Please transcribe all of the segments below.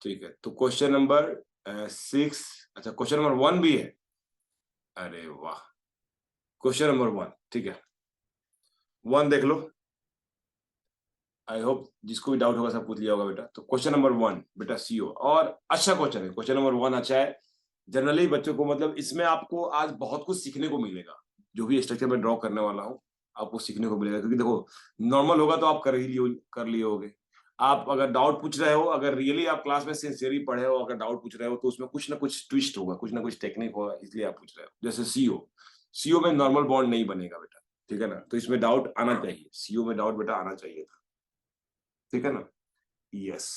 ठीक है, तो क्वेश्चन नंबर 6, अच्छा क्वेश्चन नंबर 1 भी है। अरे वाह, क्वेश्चन नंबर 1, ठीक है, 1 देख लो। आई होप जिसको भी डाउट होगा सब पूछ लिया होगा बेटा। तो क्वेश्चन नंबर 1 बेटा सीओ, और अच्छा क्वेश्चन है, क्वेश्चन नंबर 1 अच्छा है। जनरली बच्चों को मतलब इसमें आपको आज बहुत कुछ सीखने को मिलेगा। जो भी स्ट्रक्चर मैं ड्रॉ करने वाला हूँ आपको सीखने को मिलेगा, क्योंकि देखो नॉर्मल होगा तो आप कर लिए होगे। आप अगर डाउट पूछ रहे हो, अगर रियली आप क्लास में सिंसियरली पढ़े हो, अगर डाउट पूछ रहे हो तो उसमें कुछ ना कुछ ट्विस्ट होगा, कुछ ना कुछ टेक्निक होगा, इसलिए आप पूछ रहे हो। जैसे सीओ, सीओ में नॉर्मल बॉन्ड नहीं बनेगा बेटा, ठीक है ना, तो इसमें डाउट आना चाहिए, सीओ में डाउट बेटा आना चाहिए था, ठीक है ना। यस,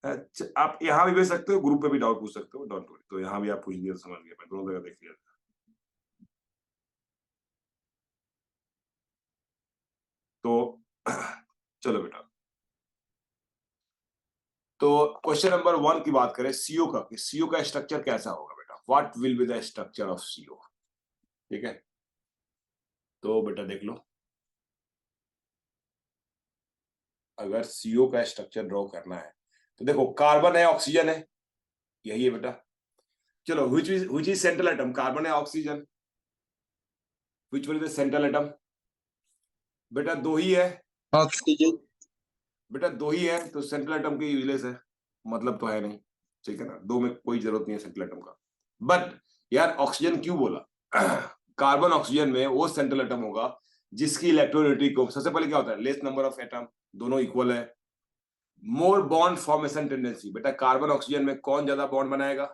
अच्छा आप यहाँ भी भेज सकते हो, ग्रुप पे भी डाउट पूछ सकते हो, डोंट वरी। तो यहाँ भी आप पूछ लिया तो समझ गया, मैं दोनों जगह देख लिया। तो चलो बेटा, तो क्वेश्चन नंबर 1 की बात करें सीओ का, कि सीओ का स्ट्रक्चर कैसा होगा बेटा, what will be the structure of CO, ठीक है। तो बेटा देख लो, अगर सीओ का स्ट्रक्चर ड्रॉ करना है तो देखो कार्बन है, ऑक्सीजन है, यही है बेटा। चलो which is central atom, carbon है oxygen, which will be the central atom, बेटा दो ही है, ऑक्सीजन। बेटा दो ही है तो सेंट्रल एटम की यूजलेस है, मतलब तो है नहीं, ठीक है ना, दो में कोई जरूरत नहीं है सेंट्रल एटम का। बट यार ऑक्सीजन क्यों बोला कार्बन ऑक्सीजन में वो सेंट्रल एटम होगा जिसकी इलेक्ट्रोनेगेटिविटी को, सबसे पहले क्या होता है, लेस नंबर ऑफ एटम, दोनों इक्वल है। मोर बॉन्ड फॉर्मेशन टेंडेंसी, बेटा कार्बन ऑक्सीजन में कौन ज्यादा बॉन्ड बनाएगा,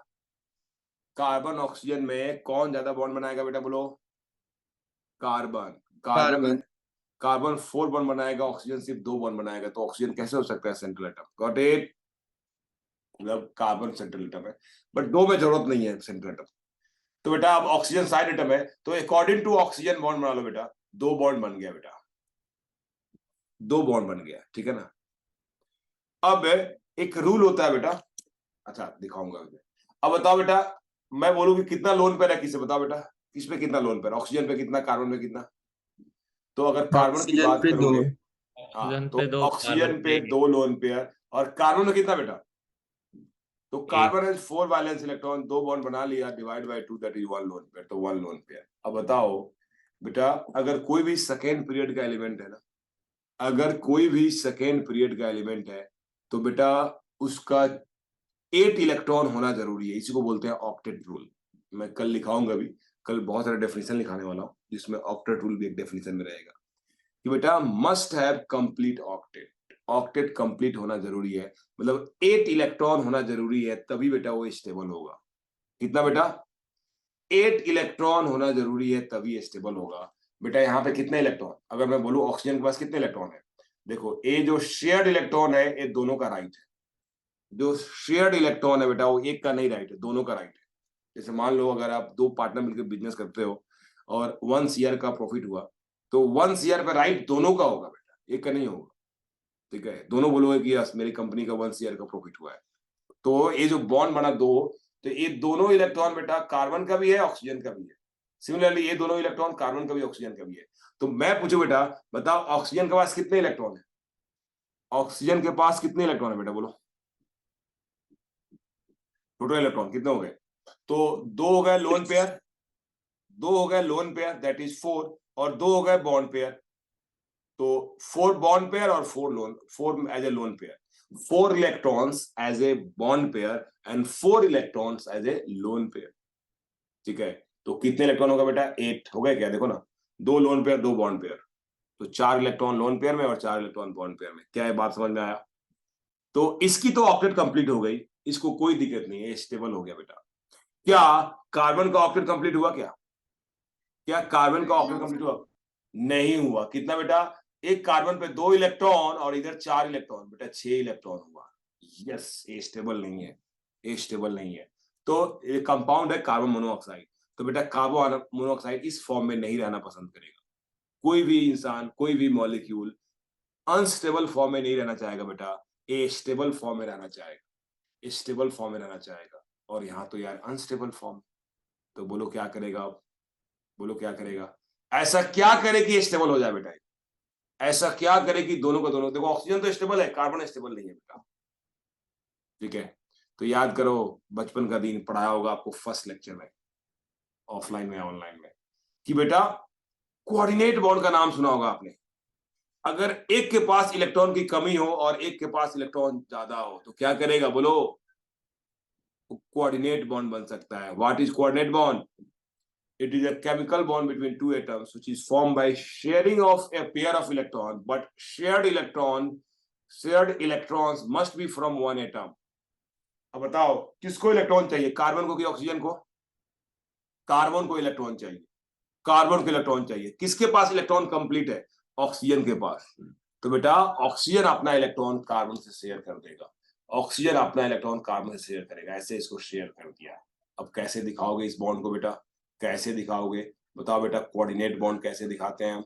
कार्बन ऑक्सीजन में कौन ज्यादा बॉन्ड बनाएगा बेटा बोलो, carbon, carbon carbon. Carbon 4 bond बनाएगा, ऑक्सीजन सिर्फ 2 बॉन्ड बनाएगा, तो ऑक्सीजन कैसे हो सकता है सेंट्रल एटम, गॉट इट, मतलब कार्बन सेंट्रल एटम है, बट दो में जरूरत नहीं है सेंट्रल एटम। तो बेटा अब ऑक्सीजन साइड एटम है, तो अकॉर्डिंग टू ऑक्सीजन बॉन्ड बना लो बेटा, 2 बॉन्ड बन गया बेटा, 2 बॉन्ड बन गया, ठीक है ना। अब एक रूल होता है बेटा, अच्छा दिखाऊंगा अभी। अब बताओ बेटा, मैं बोलूं कि कितना लोन पेयर है, किसे बताओ बेटा, किस पे कितना लोन पेयर, ऑक्सीजन पे कितना, कार्बन पे कितना। तो अगर कार्बन की ऑक्सीजन बात पे 2। करोगे, हाँ ऑक्सीजन तो पे 2, कार्बन ऑक्सीजन पे पे 1। 2 लोन पेयर, और कार्बन में कितना बेटा, तो एक। Carbon has 4 valence electron, 2 bond बना लिया, divide by 2, that is 1 lone pair, तो 1 लोन पेयर। अब बताओ बेटा, अगर कोई भी सेकेंड पीरियड का एलिमेंट है ना, अगर कोई भी सेकेंड पीरियड का एलिमेंट है तो बेटा उसका 8 इलेक्ट्रॉन होना जरूरी है, इसी को बोलते हैं ऑक्टेट रूल। मैं कल लिखाऊंगा भी, कल बहुत सारे डेफिनेशन लिखाने वाला हूं जिसमें ऑक्टेट रूल भी एक डेफिनेशन में रहेगा, कि बेटा must have complete octet, octet complete होना जरूरी है, मतलब 8 इलेक्ट्रॉन होना जरूरी है, तभी बेटा वो स्टेबल होगा। कितना बेटा, 8 इलेक्ट्रॉन होना जरूरी है तभी स्टेबल होगा। बेटा यहाँ पे कितने इलेक्ट्रॉन, अगर मैं बोलूं ऑक्सीजन के पास कितने इलेक्ट्रॉन है, देखो ये जो शेयर्ड इलेक्ट्रॉन है ये दोनों का राइट है, जो शेयर्ड इलेक्ट्रॉन है बेटा वो एक का नहीं राइट है, दोनों का राइट है। जैसे मान लो अगर आप दो पार्टनर मिलकर बिजनेस करते हो और 1 CR का प्रॉफिट हुआ, तो 1 CR पे राइट दोनों का होगा बेटा, एक का नहीं होगा, ठीक है, दोनों बोलोगे कि यस मेरी कंपनी का 1 CR का प्रॉफिट हुआ है। तो ये जो बॉन्ड बना दो, तो ये दोनों इलेक्ट्रॉन बेटा कार्बन का भी है, ऑक्सीजन का भी है। सिमिलरली ये दोनों इलेक्ट्रॉन कार्बन का भी, ऑक्सीजन का भी है। तो मैं पूछू बेटा, बताओ ऑक्सीजन के पास कितने इलेक्ट्रॉन है, ऑक्सीजन के पास कितने इलेक्ट्रॉन है बेटा बोलो, टोटल इलेक्ट्रॉन कितने हो गए, तो दो हो गए लोन पेयर, दो हो गए लोन पेयर दैट इज 4, और दो हो गए बॉन्ड पेयर, तो 4 बॉन्ड पेयर और 4 as a lone pair, 4 electrons as a bond pair and 4 electrons as a lone pair, ठीक है। तो कितने इलेक्ट्रॉन होगा बेटा, 8 हो गए क्या, देखो ना, 2 लोन पेयर 2 बॉन्ड पेयर, तो 4 इलेक्ट्रॉन लोन पेयर में और 4 इलेक्ट्रॉन बॉन्ड पेयर में, क्या ये बात समझ में आया। तो इसकी तो ऑक्टेट कंप्लीट हो गई, इसको कोई दिक्कत नहीं है, स्टेबल हो गया बेटा। क्या कार्बन का ऑक्टेट कंप्लीट हुआ क्या, क्या कार्बन का ऑक्टेट कंप्लीट हुआ, नहीं हुआ। कितना बेटा, एक कार्बन पे 2 इलेक्ट्रॉन और इधर 4 इलेक्ट्रॉन, बेटा 6 इलेक्ट्रॉन हुआ। यस, ये स्टेबल नहीं है, ये स्टेबल नहीं है। तो ये कंपाउंड है कार्बन मोनोऑक्साइड, तो बेटा कार्बन मोनोऑक्साइड इस फॉर्म में नहीं रहना पसंद करेगा। कोई भी इंसान, कोई भी मॉलिक्यूल अनस्टेबल फॉर्म में नहीं रहना चाहेगा बेटा, ये स्टेबल फॉर्म में रहना चाहेगा, स्टेबल फॉर्म में रहना चाहेगा। और यहाँ तो यार अनस्टेबल फॉर्म, तो बोलो क्या करेगा आप, बोलो क्या करेगा, ऐसा क्या करे कि स्टेबल हो जाए बेटा, ऐसा क्या करे कि दोनों का दोनों, देखो ऑक्सीजन तो स्टेबल है, कार्बन स्टेबल नहीं है बेटा, ठीक है, तो याद करो बचपन का दिन पढ़ाया होगा आपको फर्स्ट लेक्चर में, ऑफलाइन में ऑनलाइन में, कि बेटा कोऑर्डिनेट बॉन्ड का नाम सुना होगा आपने। अगर एक के पास इलेक्ट्रॉन की कमी हो और एक के पास इलेक्ट्रॉन ज्यादा हो तो क्या करेगा बोलो? कोऑर्डिनेट बॉन्ड बन सकता है। What is coordinate bond? It is a chemical bond between two atoms which is formed by sharing of a pair of electrons, but shared electrons must be from one atom. अब बताओ किसको electron चाहिए, carbon को कि oxygen को? Carbon को electron चाहिए, carbon को इलेक्ट्रॉन चाहिए। किसके पास इलेक्ट्रॉन कंप्लीट है? ऑक्सीजन के पास। तो बेटा ऑक्सीजन अपना इलेक्ट्रॉन कार्बन से शेयर कर देगा, ऑक्सीजन अपना इलेक्ट्रॉन कार्बन से शेयर करेगा, ऐसे इसको शेयर कर दिया। अब कैसे दिखाओगे इस बॉन्ड को बेटा, कैसे दिखाओगे बताओ बेटा? कोऑर्डिनेट बॉन्ड कैसे दिखाते हैं हम?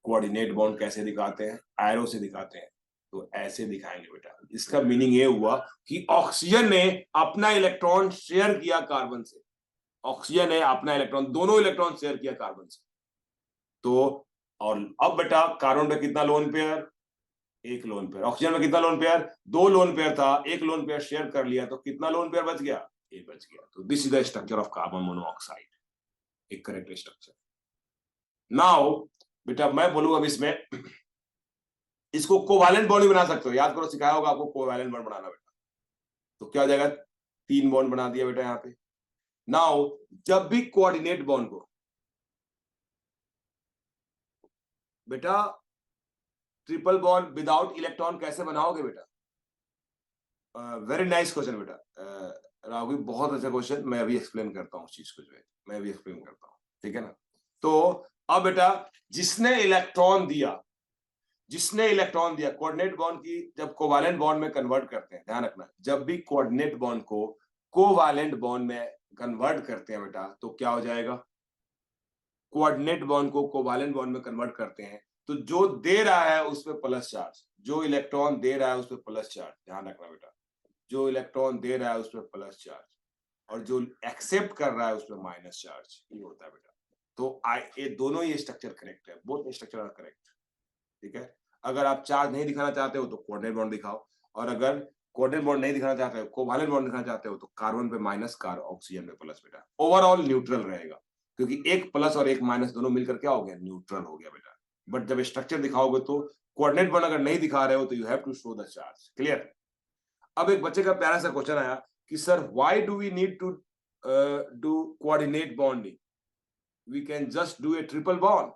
कोऑर्डिनेट बॉन्ड कैसे दिखाते हैं? एरो से दिखाते हैं। तो ऐसे दिखाएंगे बेटा। इसका मीनिंग ये हुआ कि ऑक्सीजन ने अपना इलेक्ट्रॉन शेयर किया कार्बन से, ऑक्सीजन ने अपना इलेक्ट्रॉन, दोनों इलेक्ट्रॉन शेयर किया कार्बन से। तो और अब बेटा कार्बन पे कितना लोन पेयर? एक लोन पेयर। ऑक्सीजन में कितना लोन पेयर? दो लोन पेयर था, एक लोन पेयर शेयर कर लिया तो कितना लोन पेयर बच गया? एक बच गया। तो this is the structure of carbon monoxide, एक करेक्ट स्ट्रक्चर। नाउ बेटा मैं बोलूंगा अब इसमें इसको कोवैलेंट बॉन्ड भी बना सकते हो। याद करो सिखाया होगा आपको कोवैलेंट बॉन्ड बनाना बेटा। तो क्या हो जाएगा? 3 बॉन्ड बना दिया बेटा यहाँ पे। नाउ जब भी कोऑर्डिनेट बॉन्ड को बेटा ट्रिपल बॉन्ड विदाउट इलेक्ट्रॉन कैसे बनाओगे बेटा? वेरी नाइस क्वेश्चन बेटा राहुल, बहुत अच्छा क्वेश्चन। मैं अभी एक्सप्लेन करता हूँ उस चीज को, जो है मैं अभी एक्सप्लेन करता हूँ, ठीक है ना। तो अब बेटा जिसने इलेक्ट्रॉन दिया, जिसने इलेक्ट्रॉन दिया, कोऑर्डिनेट बॉन्ड की जब कोवैलेंट बॉन्ड में कन्वर्ट करते हैं, ध्यान रखना, जब भी कोऑर्डिनेट बॉन्ड को कोवैलेंट बॉन्ड में कन्वर्ट करते हैं बेटा तो क्या हो जाएगा? कोऑर्डिनेट बॉन्ड को कोवैलेंट बॉन्ड में कन्वर्ट करते हैं तो जो दे रहा है उस पर प्लस चार्ज, जो इलेक्ट्रॉन दे रहा है उस पर प्लस चार्ज, ध्यान रखना बेटा, जो इलेक्ट्रॉन दे रहा है उस पर प्लस चार्ज और जो एक्सेप्ट कर रहा है उस पर माइनस चार्ज, ये होता है बेटा। तो ये दोनों ही स्ट्रक्चर करेक्ट है, बोथ स्ट्रक्चर आर करेक्ट, ठीक है। अगर आप चार्ज नहीं दिखाना चाहते हो तो कोऑर्डिनेट बॉन्ड दिखाओ, और अगर कोऑर्डिनेट बॉन्ड नहीं दिखाना चाहते हो, कोवैलेंट बॉन्ड दिखाना चाहते हो तो कार्बन पे माइनस, ऑक्सीजन पे प्लस बेटा। ओवरऑल न्यूट्रल रहेगा, क्योंकि एक प्लस और एक माइनस दोनों मिलकर क्या हो गया? न्यूट्रल हो गया बेटा। बट जब स्ट्रक्चर दिखाओगे तो कोऑर्डिनेट बॉन्ड अगर नहीं दिखा रहे हो तो you have to show the charge, clear. अब एक बच्चे का प्यारा सा क्वेश्चन आया कि sir why do we need to do coordinate bonding, we can just do a triple bond.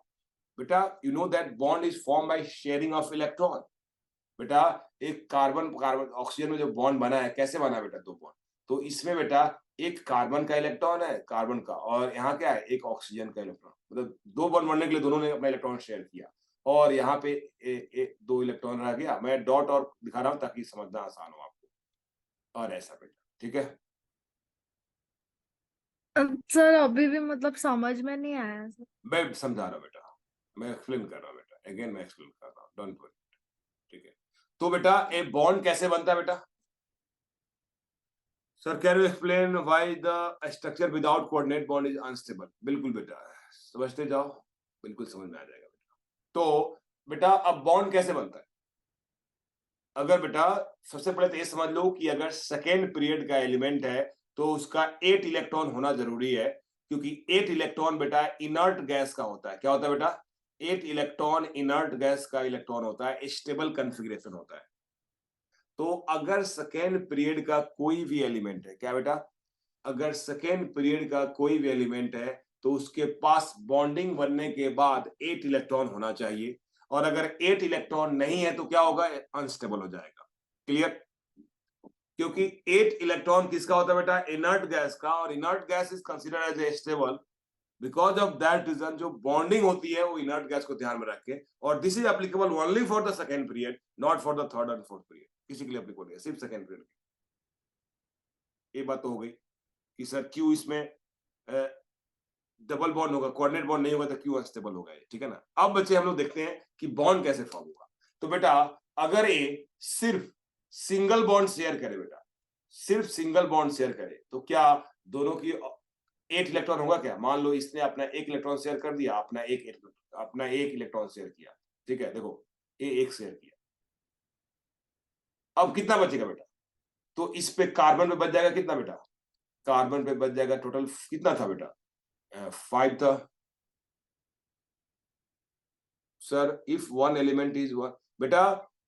बेटा you know that bond is form by sharing of electron. बेटा एक कार्बन कार्बन ऑक्सीजन में जो बॉन्ड बना है कैसे बना बेटा? दो बॉन्ड। तो इसमें बेटा एक कार्बन का इलेक्ट्रॉन है, कार्बन का, और यहाँ क्या है? एक ऑक्सीजन का इलेक्ट्रॉन। मतलब दो बॉन्ड बनने के लिए दोनों ने अपना इलेक्ट्रॉन शेयर किया और यहाँ पे दो इलेक्ट्रॉन रह गया। मैं डॉट और दिखा रहा हूँ ताकि समझना आसान हो आपको, और ऐसा बेटा, ठीक है। सर अभी भी मतलब समझ में नहीं आया सर। मैं समझा रहा हूँ बेटा, मैं एक्सप्लेन कर रहा हूँ बेटा, अगेन मैं एक्सप्लेन कर रहा हूँ, डोंट वरी, ठीक है। तो बेटा ए बॉन्ड कैसे बनता है बेटा? Sir can you explain why the structure without coordinate bond is unstable? बिल्कुल बेटा, समझते जाओ, बिल्कुल समझ में आ जाएगा बेटा। तो बेटा अब बॉन्ड कैसे बनता है? अगर बेटा सबसे पहले तो ये समझ लो कि अगर सेकेंड पीरियड का एलिमेंट है तो उसका 8 इलेक्ट्रॉन होना जरूरी है, क्योंकि 8 इलेक्ट्रॉन बेटा इनर्ट गैस का होता है। क्या होता है बेटा? 8 इलेक्ट्रॉन इनर्ट गैस का इलेक्ट्रॉन होता है, स्टेबल कॉन्फ़िगरेशन होता है। तो अगर सेकेंड पीरियड का कोई भी एलिमेंट है, क्या बेटा? अगर सेकेंड पीरियड का कोई भी एलिमेंट है तो उसके पास बॉन्डिंग बनने के बाद 8 इलेक्ट्रॉन होना चाहिए, और अगर 8 इलेक्ट्रॉन नहीं है तो क्या होगा? अनस्टेबल हो जाएगा, क्लियर। क्योंकि 8 इलेक्ट्रॉन किसका होता है बेटा? इनर्ट गैस का, और inert gas is considered as a stable. Because of that reason जो बॉन्डिंग होती है वो इनर्ट गैस को ध्यान में रख के, और this is applicable only for the second period, not for the third and fourth period. किसी के लिए एप्लीकेबल है सिर्फ सेकेंड पीरियड। ये बात तो हो गई कि सर क्यों इसमें डबल बॉन्ड होगा, कोऑर्डिनेट बॉन्ड नहीं होगा तो क्यों अनस्टेबल होगा, ठीक है ना। अब बच्चे हम लोग देखते हैं कि बॉन्ड कैसे फॉर्म होगा। तो बेटा अगर ये सिर्फ सिंगल बॉन्ड शेयर करे बेटा, सिर्फ सिंगल बॉन्ड शेयर करे तो क्या दोनों की 8 इलेक्ट्रॉन होगा क्या? मान लो इसने अपना एक इलेक्ट्रॉन शेयर कर दिया, अपना एक इलेक्ट्रॉन शेयर किया, ठीक है, देखो ये एक शेयर किया, अब कितना बचेगा बेटा? तो इस पे कार्बन पे बच जाएगा कितना बेटा, कार्बन पे बच जाएगा टोटल कितना था बेटा, 5 था sir. If one element is one, बेटा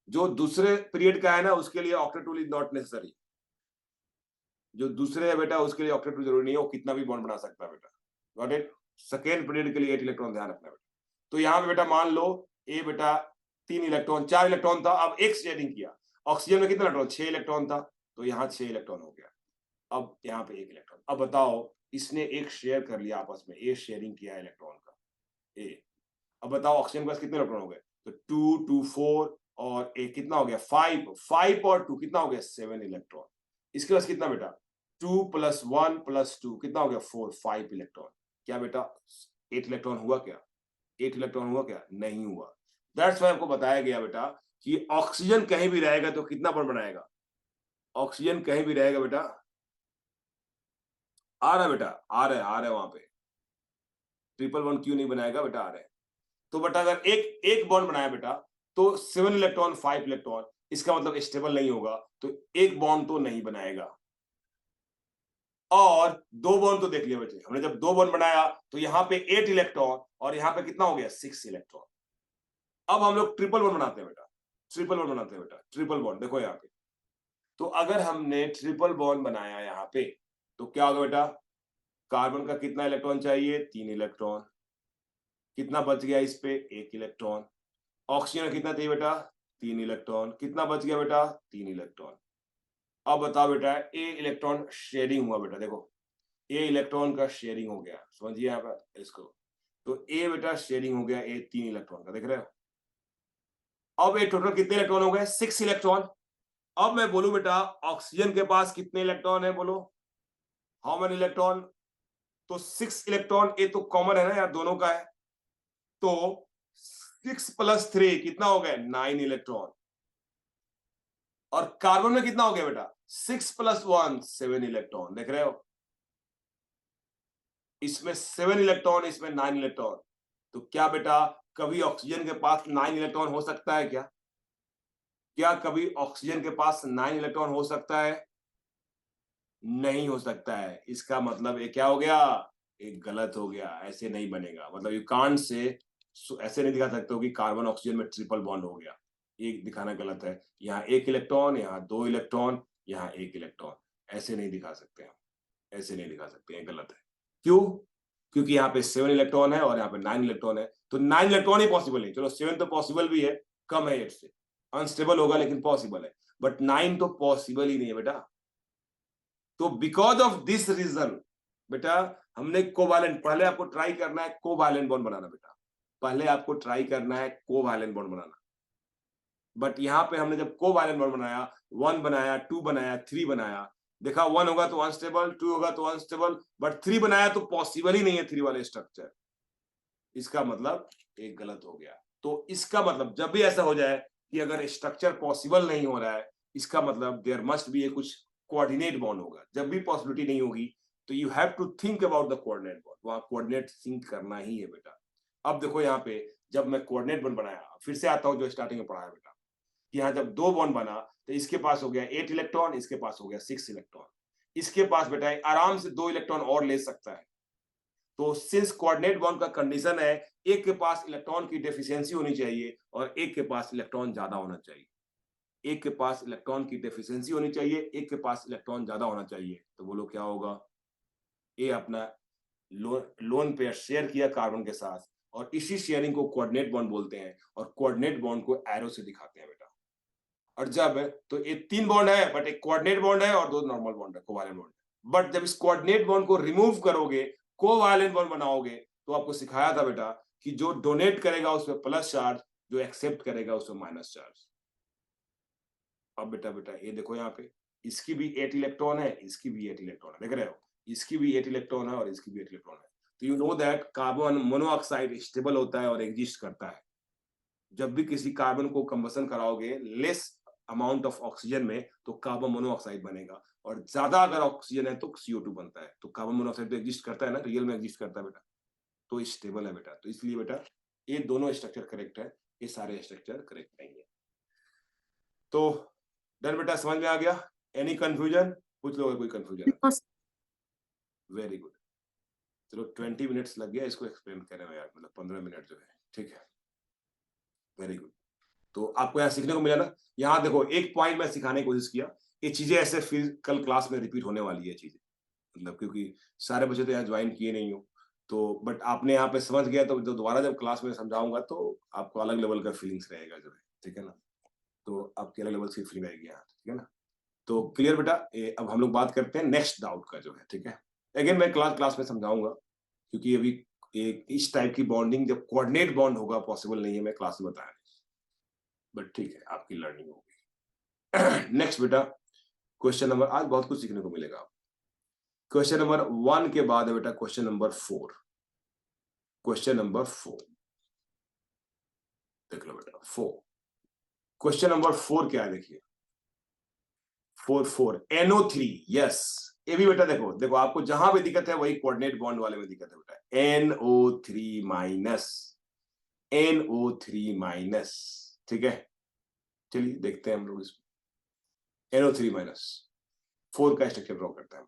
जो दूसरे पीरियड का है ना उसके लिए octet rule is not necessary, जो दूसरे है बेटा उसके लिए ऑक्टेट रूल जरूरी नहीं है, वो कितना भी बॉन्ड बना सकता है बेटा, गॉट इट। सेकेंड पीरियड के लिए 8 इलेक्ट्रॉन ध्यान रखना बेटा। तो यहाँ पे बेटा मान लो ए बेटा 3 इलेक्ट्रॉन 4 इलेक्ट्रॉन था, अब एक शेयरिंग किया, ऑक्सीजन में कितना इलेक्ट्रॉन 6 इलेक्ट्रॉन था, तो यहाँ 6 इलेक्ट्रॉन हो गया, अब यहाँ पे 1 इलेक्ट्रॉन। अब बताओ इसने एक शेयर कर लिया आपस में, ए शेयरिंग किया इलेक्ट्रॉन का ए। अब बताओ ऑक्सीजन के पास कितने इलेक्ट्रॉन हो गए, तो 2 2 4 और एक कितना हो गया 5, 5 और 2 कितना हो गया 7 इलेक्ट्रॉन। इसके पास कितना बेटा 2 + 1 + 2 कितना हो गया 4, 5 इलेक्ट्रॉन। क्या बेटा 8 इलेक्ट्रॉन हुआ क्या, 8 इलेक्ट्रॉन हुआ क्या, नहीं हुआ। दैट्स वाई आपको बताया गया बेटा कि ऑक्सीजन कहीं भी रहेगा तो कितना बॉन्ड बनाएगा, ऑक्सीजन कहीं भी रहेगा बेटा, आ रहा है बेटा, आ रहा है वहां पे, ट्रिपल बॉन्ड क्यों नहीं बनाएगा बेटा, आ रहा है। तो बेटा अगर एक एक बॉन्ड बनाया बेटा तो 7 इलेक्ट्रॉन 5 इलेक्ट्रॉन, इसका मतलब स्टेबल नहीं होगा, तो एक बॉन्ड तो नहीं बनाएगा। और दो बॉन्ड तो देख लिया बच्चे, हमने जब दो बॉन्ड बनाया तो यहाँ पे 8 इलेक्ट्रॉन और यहाँ पे कितना हो गया 6 इलेक्ट्रॉन। अब हम लोग ट्रिपल बॉन्ड बनाते हैं बेटा, ट्रिपल बॉन्ड बनाते हैं बेटा, ट्रिपल बॉन्ड देखो यहाँ पे। तो अगर हमने ट्रिपल बॉन्ड बनाया यहाँ पे तो क्या होगा बेटा, कार्बन का कितना इलेक्ट्रॉन चाहिए 3 इलेक्ट्रॉन, कितना बच गया इस पे 1 इलेक्ट्रॉन। ऑक्सीजन का कितना चाहिए बेटा 3 इलेक्ट्रॉन, कितना बच गया बेटा 3 इलेक्ट्रॉन। अब बताओ बेटा ए इलेक्ट्रॉन शेयरिंग हुआ बेटा, देखो ए इलेक्ट्रॉन का शेयरिंग हो गया, समझिए यहाँ पर इसको। तो ए बेटा शेयरिंग हो गया ए 3 इलेक्ट्रॉन का, देख रहे हो। अब ए टोटल कितने इलेक्ट्रॉन हो गए 6 इलेक्ट्रॉन। अब मैं बोलूं बेटा ऑक्सीजन के पास कितने इलेक्ट्रॉन है, बोलो हाउ मेनी इलेक्ट्रॉन। तो 6 इलेक्ट्रॉन, ए तो कॉमन है ना यार दोनों का है, तो 6 + 3 कितना हो गया 9 इलेक्ट्रॉन। और कार्बन में कितना हो गया बेटा 6 + 1 7 इलेक्ट्रॉन, देख रहे हो। इसमें 7 इलेक्ट्रॉन, इसमें 9 इलेक्ट्रॉन। तो क्या बेटा कभी ऑक्सीजन के पास 9 इलेक्ट्रॉन हो सकता है क्या, क्या कभी ऑक्सीजन के पास 9 इलेक्ट्रॉन हो सकता है, नहीं हो सकता है। इसका मतलब ये क्या हो गया, एक गलत हो गया, ऐसे नहीं बनेगा। मतलब यू कांट से, ऐसे नहीं दिखा सकते हो कि कार्बन ऑक्सीजन में ट्रिपल बॉन्ड हो गया, ये दिखाना गलत है। यहाँ 1 इलेक्ट्रॉन, यहाँ 2 इलेक्ट्रॉन, यहाँ 1 इलेक्ट्रॉन, ऐसे नहीं दिखा सकते हम, ऐसे नहीं दिखा सकते, ये गलत है। क्यों, क्योंकि यहाँ पे 7 इलेक्ट्रॉन है और यहाँ पे 9 इलेक्ट्रॉन है, तो 9 इलेक्ट्रॉन ही पॉसिबल है। चलो 7 तो पॉसिबल भी है, कम है 8 से, अनस्टेबल होगा लेकिन पॉसिबल है, बट 9 तो पॉसिबल ही नहीं है बेटा। तो बिकॉज ऑफ दिस रीजन बेटा हमने कोवैलेंट, पहले आपको ट्राई करना है कोवैलेंट बॉन्ड बनाना बेटा, पहले आपको ट्राई करना है कोवैलेंट बॉन्ड बनाना। बट यहाँ पे हमने जब कोवैलेंट बॉन्ड बनाया, 1 बनाया, 2 बनाया, 3 बनाया, देखा 1 होगा तो अनस्टेबल, 2 होगा तो अनस्टेबल, बट 3 बनाया तो पॉसिबल ही नहीं है 3 वाले स्ट्रक्चर। इसका मतलब एक गलत हो गया। तो इसका मतलब जब भी ऐसा हो जाए कि अगर स्ट्रक्चर पॉसिबल नहीं हो रहा है, इसका मतलब देयर मस्ट बी ए कुछ कोऑर्डिनेट बॉन्ड होगा। जब भी पॉसिबिलिटी नहीं होगी तो you have to think about the coordinate bond, वहां कोऑर्डिनेट थिंक करना ही है बेटा। अब देखो यहाँ पे जब मैं कोऑर्डिनेट बॉन्ड बनाया, फिर से आता हूँ जो स्टार्टिंग में पढ़ाया बेटा, कि यहाँ जब दो बॉन्ड बना तो इसके पास हो गया 8 इलेक्ट्रॉन, इसके पास हो गया 6 इलेक्ट्रॉन। इसके पास बेटा आराम से 2 इलेक्ट्रॉन और ले सकता है। तो सिंस कोऑर्डिनेट बॉन्ड का कंडीशन है एक के पास इलेक्ट्रॉन की डेफिशिएंसी होनी चाहिए और एक के पास इलेक्ट्रॉन ज्यादा होना चाहिए, एक के पास इलेक्ट्रॉन की डेफिशिएंसी होनी चाहिए, एक के पास इलेक्ट्रॉन ज्यादा होना चाहिए। तो बोलो क्या होगा, ये अपना लोन पेयर शेयर किया कार्बन के साथ और इसी शेयरिंग को कोऑर्डिनेट बॉन्ड बोलते हैं और कोऑर्डिनेट बॉन्ड को एरो से दिखाते हैं बेटा। और जब तो ये 3 बॉन्ड है बट एक कोऑर्डिनेट बॉन्ड है और 2 नॉर्मल बॉन्ड है, कोवैलेंट बॉन्ड है। बट जब इस कोऑर्डिनेट बॉन्ड को रिमूव करोगे, कोवैलेंट बॉन्ड बनाओगे, तो आपको सिखाया था बेटा कि जो डोनेट करेगा उसमें प्लस चार्ज, जो एक्सेप्ट करेगा उसमें माइनस चार्ज। अब बेटा बेटा ये देखो यहाँ पे इसकी भी 8 इलेक्ट्रॉन है, इसकी भी 8 इलेक्ट्रॉन है, देख रहे हो, इसकी भी 8 इलेक्ट्रॉन है और इसकी भी 8 इलेक्ट्रॉन है। तो you know that carbon monoxide stable होता है और एग्जिस्ट करता है। जब भी किसी कार्बन को कंबसन कराओगे लेस अमाउंट ऑफ ऑक्सीजन में तो कार्बन मोनोऑक्साइड बनेगा, और ज्यादा अगर ऑक्सीजन है तो CO2 बनता है। तो कार्बन मोनोऑक्साइड तो एग्जिस्ट करता है ना, रियल में एग्जिस्ट करता है बेटा, तो स्टेबल है बेटा। तो इसलिए बेटा ये दोनों स्ट्रक्चर करेक्ट है, ये सारे स्ट्रक्चर करेक्ट नहीं है। तो डन बेटा, समझ में आ गया। Any confusion? पूछ लो अगर कोई कंफ्यूजन है। Very good. चलो 20 मिनट्स लग गया इसको एक्सप्लेन करने में यार, मतलब 15 मिनट जो है, ठीक है। Very good. तो आपको यहाँ सीखने को मिला ना। यहाँ देखो एक पॉइंट मैं सिखाने की कोशिश किया, ये चीजें ऐसे फिर कल क्लास में रिपीट होने वाली है चीजें, मतलब क्योंकि सारे बच्चे तो यहाँ ज्वाइन किए नहीं हो, तो बट आपने यहाँ पे समझ गया, तो दोबारा जब क्लास में समझाऊंगा तो आपको अलग लेवल का फीलिंग्स रहेगा जो है, ठीक है ना। तो आपके अलग लेवल की फीलिंग आएगी यहाँ, ठीक है ना। तो क्लियर बेटा। अब हम लोग बात करते हैं नेक्स्ट डाउट का जो है, ठीक है। अगेन मैं क्लास में समझाऊंगा, क्योंकि अभी एक इस टाइप की बॉन्डिंग जब कोऑर्डिनेट बॉन्ड होगा पॉसिबल नहीं है, मैं क्लास में बताया, बट ठीक है आपकी लर्निंग होगी। नेक्स्ट बेटा, क्वेश्चन नंबर, आज बहुत कुछ सीखने को मिलेगा। क्वेश्चन नंबर 1 के बाद है बेटा क्वेश्चन नंबर 4। क्वेश्चन नंबर 4 देख लो बेटा। 4 क्वेश्चन नंबर 4 क्या है देखिए। 4 NO3, यस। ये भी बेटा देखो देखो, आपको जहां भी दिक्कत है वही कोऑर्डिनेट बॉन्ड वाले में दिक्कत है बेटा। NO3 माइनस, NO3 माइनस, ठीक है। चलिए देखते हैं हम लोग इसमें। NO3 माइनस 4 का स्ट्रक्चर ड्रॉ करते हैं।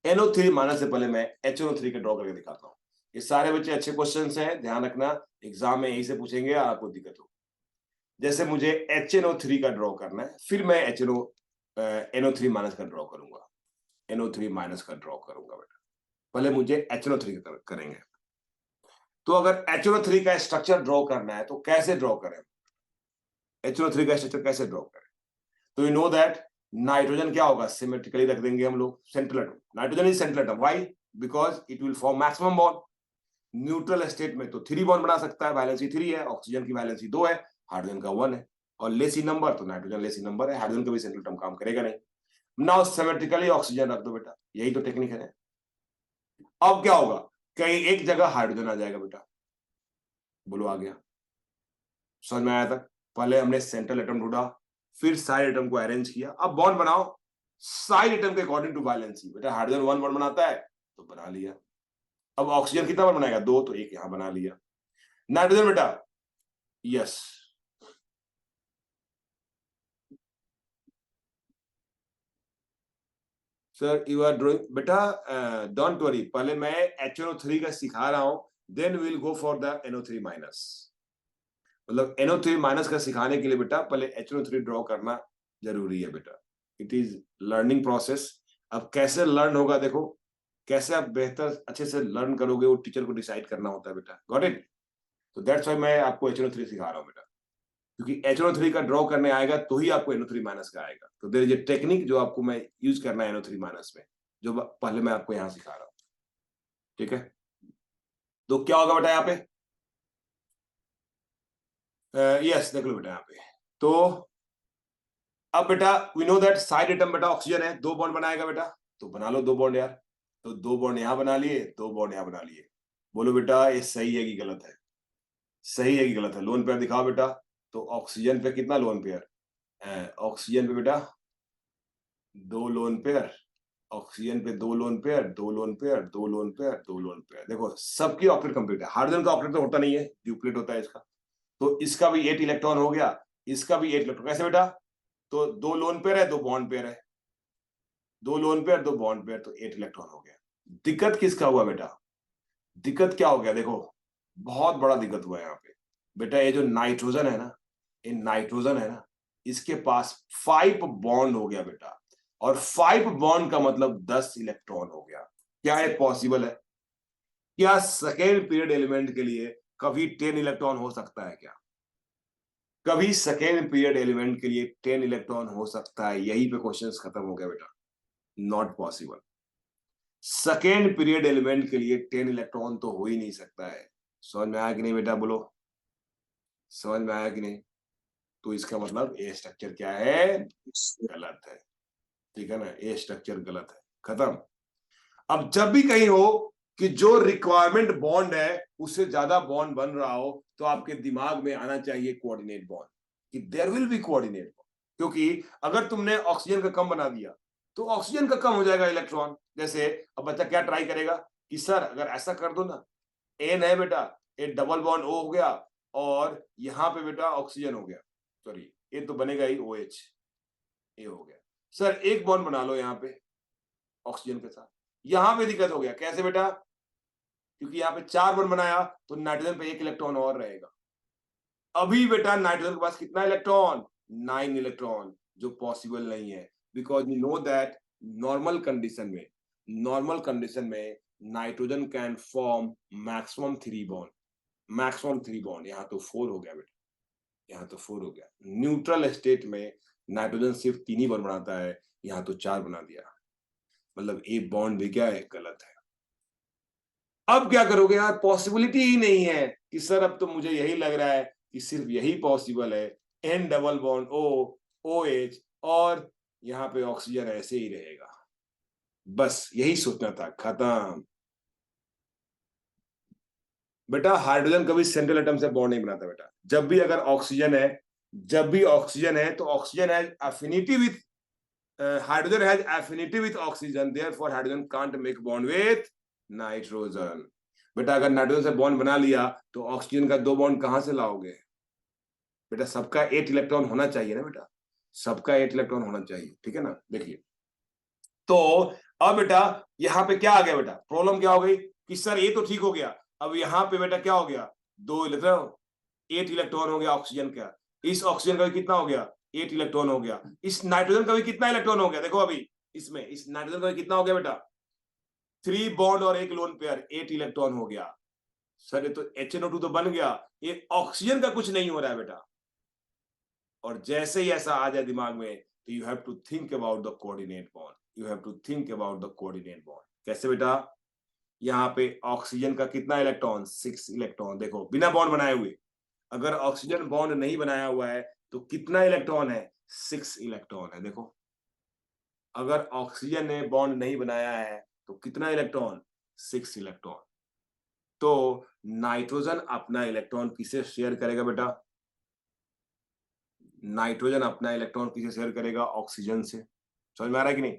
NO3 माइनस से पहले मैं HNO3 का ड्रॉ करके दिखाता हूँ। ये सारे बच्चे अच्छे क्वेश्चंस हैं, ध्यान रखना, एग्जाम में यही से पूछेंगे, आपको दिक्कत हो। जैसे मुझे HNO3 का ड्रॉ करना है, फिर मैं NO3 माइनस का ड्रॉ करूंगा, NO3 माइनस का ड्रॉ करूंगा बेटा। पहले मुझे HNO3 का करेंगे। तो अगर HNO3 का स्ट्रक्चर ड्रॉ करना है तो कैसे ड्रॉ करें? HNO3 का स्ट्रक्चर कैसे ड्रॉ करें? तो यू नो दैट नाइट्रोजन क्या होगा, सिमेट्रिकली रख देंगे हम लोग central atom. Nitrogen is central atom, why? Because it will form maximum bond. Neutral state में तो 3 बॉन्ड बना सकता है, वैलेंसी 3 है, ऑक्सीजन की वैलेंसी 2 है, हाइड्रोजन का 1 है, और लेसी नंबर तो नाइट्रोजन लेसी नंबर है, हाइड्रोजन का भी सेंट्रल एटम काम करेगा नहीं। नाउ सिमेट्रिकली ऑक्सीजन रख दो बेटा, यही तो टेक्निक है। अब क्या होगा, कहीं एक जगह हाइड्रोजन आ जाएगा बेटा। बोलो आ गया? समझ में आया तक? पहले हमने सेंट्रल एटम ढूंढा, फिर साइड एटम को अरेंज किया, अब बॉन्ड बनाओ साइड एटम के अकॉर्डिंग टू वैलेंसी। बेटा हाइड्रोजन 1 बॉन्ड बनाता है तो बना लिया। अब ऑक्सीजन कितना बॉन्ड बनाएगा? 2, तो एक यहां बना लिया। नाइट्रोजन बेटा, yes, sir you are drawing बेटा, डोंट वरी, पहले मैं HNO3 का सिखा रहा हूं, then will go for the NO3 minus. मतलब NO3 माइनस का सिखाने के लिए बेटा पहले HNO3 ड्रॉ करना जरूरी है बेटा। It is learning process. अब कैसे लर्न होगा देखो, कैसे आप बेहतर अच्छे से लर्न करोगे वो टीचर को डिसाइड करना होता है बेटा। Got it? तो दैट्स व्हाई मैं आपको HNO3 सिखा रहा हूँ बेटा, क्योंकि HNO3 का ड्रॉ करने आएगा तो ही आपको NO3 माइनस का आएगा। तो देयर इज ए टेक्निक जो आपको मैं यूज करना है NO3 माइनस में, जो पहले मैं आपको यहाँ सिखा रहा हूँ, ठीक है। तो क्या होगा बेटा यहाँ पे, यस देख लो बेटा यहाँ पे। तो अब बेटा we know that side atom बेटा ऑक्सीजन है, 2 बॉन्ड बनाएगा बेटा, तो बना लो 2 बॉन्ड यार। तो 2 बॉन्ड यहां बना लिए, 2 बॉन्ड यहां बना लिए। बोलो बेटा ये सही है कि गलत है? सही है कि गलत है? लोन पेयर दिखाओ बेटा। तो ऑक्सीजन पे कितना लोन पेयर? ऑक्सीजन पे बेटा 2 लोन पेयर, ऑक्सीजन पे 2 lone pair, 2 lone pair, 2 lone pair, 2 lone pair. देखो सबकी ऑक्टेट कंप्लीट है। हाइड्रोजन का ऑक्टेट तो होता नहीं है, ड्यूप्लेट होता है इसका। तो इसका भी 8 इलेक्ट्रॉन हो गया, इसका भी 8 इलेक्ट्रॉन। कैसे बेटा? तो 2 लोन पेयर है, 2 बॉन्ड पेयर है, 2 लोन पेयर 2 बॉन्ड पेयर, तो 8 इलेक्ट्रॉन हो गया। दिक्कत किसका हुआ बेटा? दिक्कत क्या हो गया देखो, बहुत बड़ा दिक्कत हुआ यहाँ पे बेटा। ये जो नाइट्रोजन है ना, ये नाइट्रोजन है ना, इसके पास 5 बॉन्ड हो गया बेटा, और 5 बॉन्ड का मतलब 10 इलेक्ट्रॉन हो गया। क्या ये पॉसिबल है? क्या सेकेंड पीरियड एलिमेंट के लिए कभी 10 इलेक्ट्रॉन हो सकता है क्या? कभी सेकेंड पीरियड एलिमेंट के लिए 10 इलेक्ट्रॉन हो सकता है? यही पे क्वेश्चन खत्म हो गया बेटा। Not possible. Second period element के लिए 10 इलेक्ट्रॉन तो हो ही नहीं सकता है। समझ में आया कि नहीं बेटा? बोलो समझ में आया कि नहीं? तो इसका मतलब ए स्ट्रक्चर क्या है? गलत है, ठीक है ना। ए स्ट्रक्चर गलत है, खत्म। अब जब भी कहीं हो कि जो रिक्वायरमेंट बॉन्ड है उससे ज्यादा बॉन्ड बन रहा हो, तो आपके दिमाग में आना चाहिए कोऑर्डिनेट बॉन्ड, कि there will be coordinate bond. क्योंकि अगर तुमने ऑक्सीजन का कम बना दिया तो ऑक्सीजन का कम हो जाएगा इलेक्ट्रॉन। जैसे अब बच्चा क्या ट्राई करेगा कि सर अगर ऐसा कर दो ना, एन है बेटा, एक डबल बॉन्ड O हो गया और यहाँ पे बेटा ऑक्सीजन हो गया, सॉरी ये तो बनेगा ही OH, ये हो गया। सर एक बॉन्ड बना लो यहाँ पे ऑक्सीजन के साथ, यहाँ पे दिक्कत हो गया, कैसे बेटा? क्योंकि यहाँ पे 4 बॉन्ड बनाया तो नाइट्रोजन पे 1 इलेक्ट्रॉन और रहेगा। अभी बेटा नाइट्रोजन के पास कितना इलेक्ट्रॉन? 9 इलेक्ट्रॉन, जो पॉसिबल नहीं है, because you know that normal condition में nitrogen can form maximum 3 bond, यहाँ तो 4 हो गया बेटा, यहाँ तो 4 हो गया। न्यूट्रल स्टेट में नाइट्रोजन सिर्फ 3 ही बॉन्ड बनाता है, यहाँ तो 4 बना दिया, मतलब एक बॉन्ड भी क्या है, गलत है। अब क्या करोगे यार? पॉसिबिलिटी ही नहीं है कि सर अब तो मुझे यही लग रहा है कि सिर्फ यही पॉसिबल है, N double bond O, OH और यहाँ पे ऑक्सीजन ऐसे ही रहेगा। बस यही सोचना था, खत्म। बेटा हाइड्रोजन कभी सेंट्रल एटम से बॉन्ड नहीं बनाता बेटा। जब भी ऑक्सीजन है तो oxygen has affinity with hydrogen has affinity with oxygen, therefore hydrogen can't make bond with nitrogen. बेटा अगर नाइट्रोजन से बॉन्ड बना लिया तो ऑक्सीजन का 2 बॉन्ड कहां से लाओगे? बेटा सबका 8 इलेक्ट्रॉन होना चाहिए ना बेटा, सबका 8 इलेक्ट्रॉन होना चाहिए, ठीक है ना। देखिए तो अब बेटा यहाँ पे क्या आ गया बेटा, प्रॉब्लम क्या हो गई कि सर ये तो ठीक हो गया, अब यहाँ पे बेटा क्या हो गया, 2 इलेक्ट्रॉन, 8 इलेक्ट्रॉन हो गया ऑक्सीजन का। इस ऑक्सीजन का भी कितना हो गया, 8 इलेक्ट्रॉन हो गया। इस नाइट्रोजन का भी कितना इलेक्ट्रॉन हो गया, देखो अभी इसमें इस नाइट्रोजन का भी कितना हो गया बेटा, 3 बॉन्ड और 1 लोन पेयर, 8 इलेक्ट्रॉन हो गया। सर ये तो HNO2 तो बन गया, ये ऑक्सीजन का कुछ नहीं हो रहा है बेटा। और जैसे ही ऐसा आ जाए दिमाग में तो you have to think about the coordinate bond, you have to think about the coordinate bond. कैसे बेटा? यहाँ पे ऑक्सीजन का कितना इलेक्ट्रॉन, 6 इलेक्ट्रॉन, देखो बिना बॉन्ड बनाए हुए। अगर ऑक्सीजन बॉन्ड नहीं बनाया हुआ है तो कितना इलेक्ट्रॉन है, 6 इलेक्ट्रॉन है। देखो अगर ऑक्सीजन ने बॉन्ड नहीं बनाया है तो कितना इलेक्ट्रॉन, 6 इलेक्ट्रॉन। तो नाइट्रोजन अपना इलेक्ट्रॉन किसे शेयर करेगा बेटा? नाइट्रोजन अपना इलेक्ट्रॉन किसे शेयर करेगा, ऑक्सीजन से। समझ में आ रहा है कि नहीं?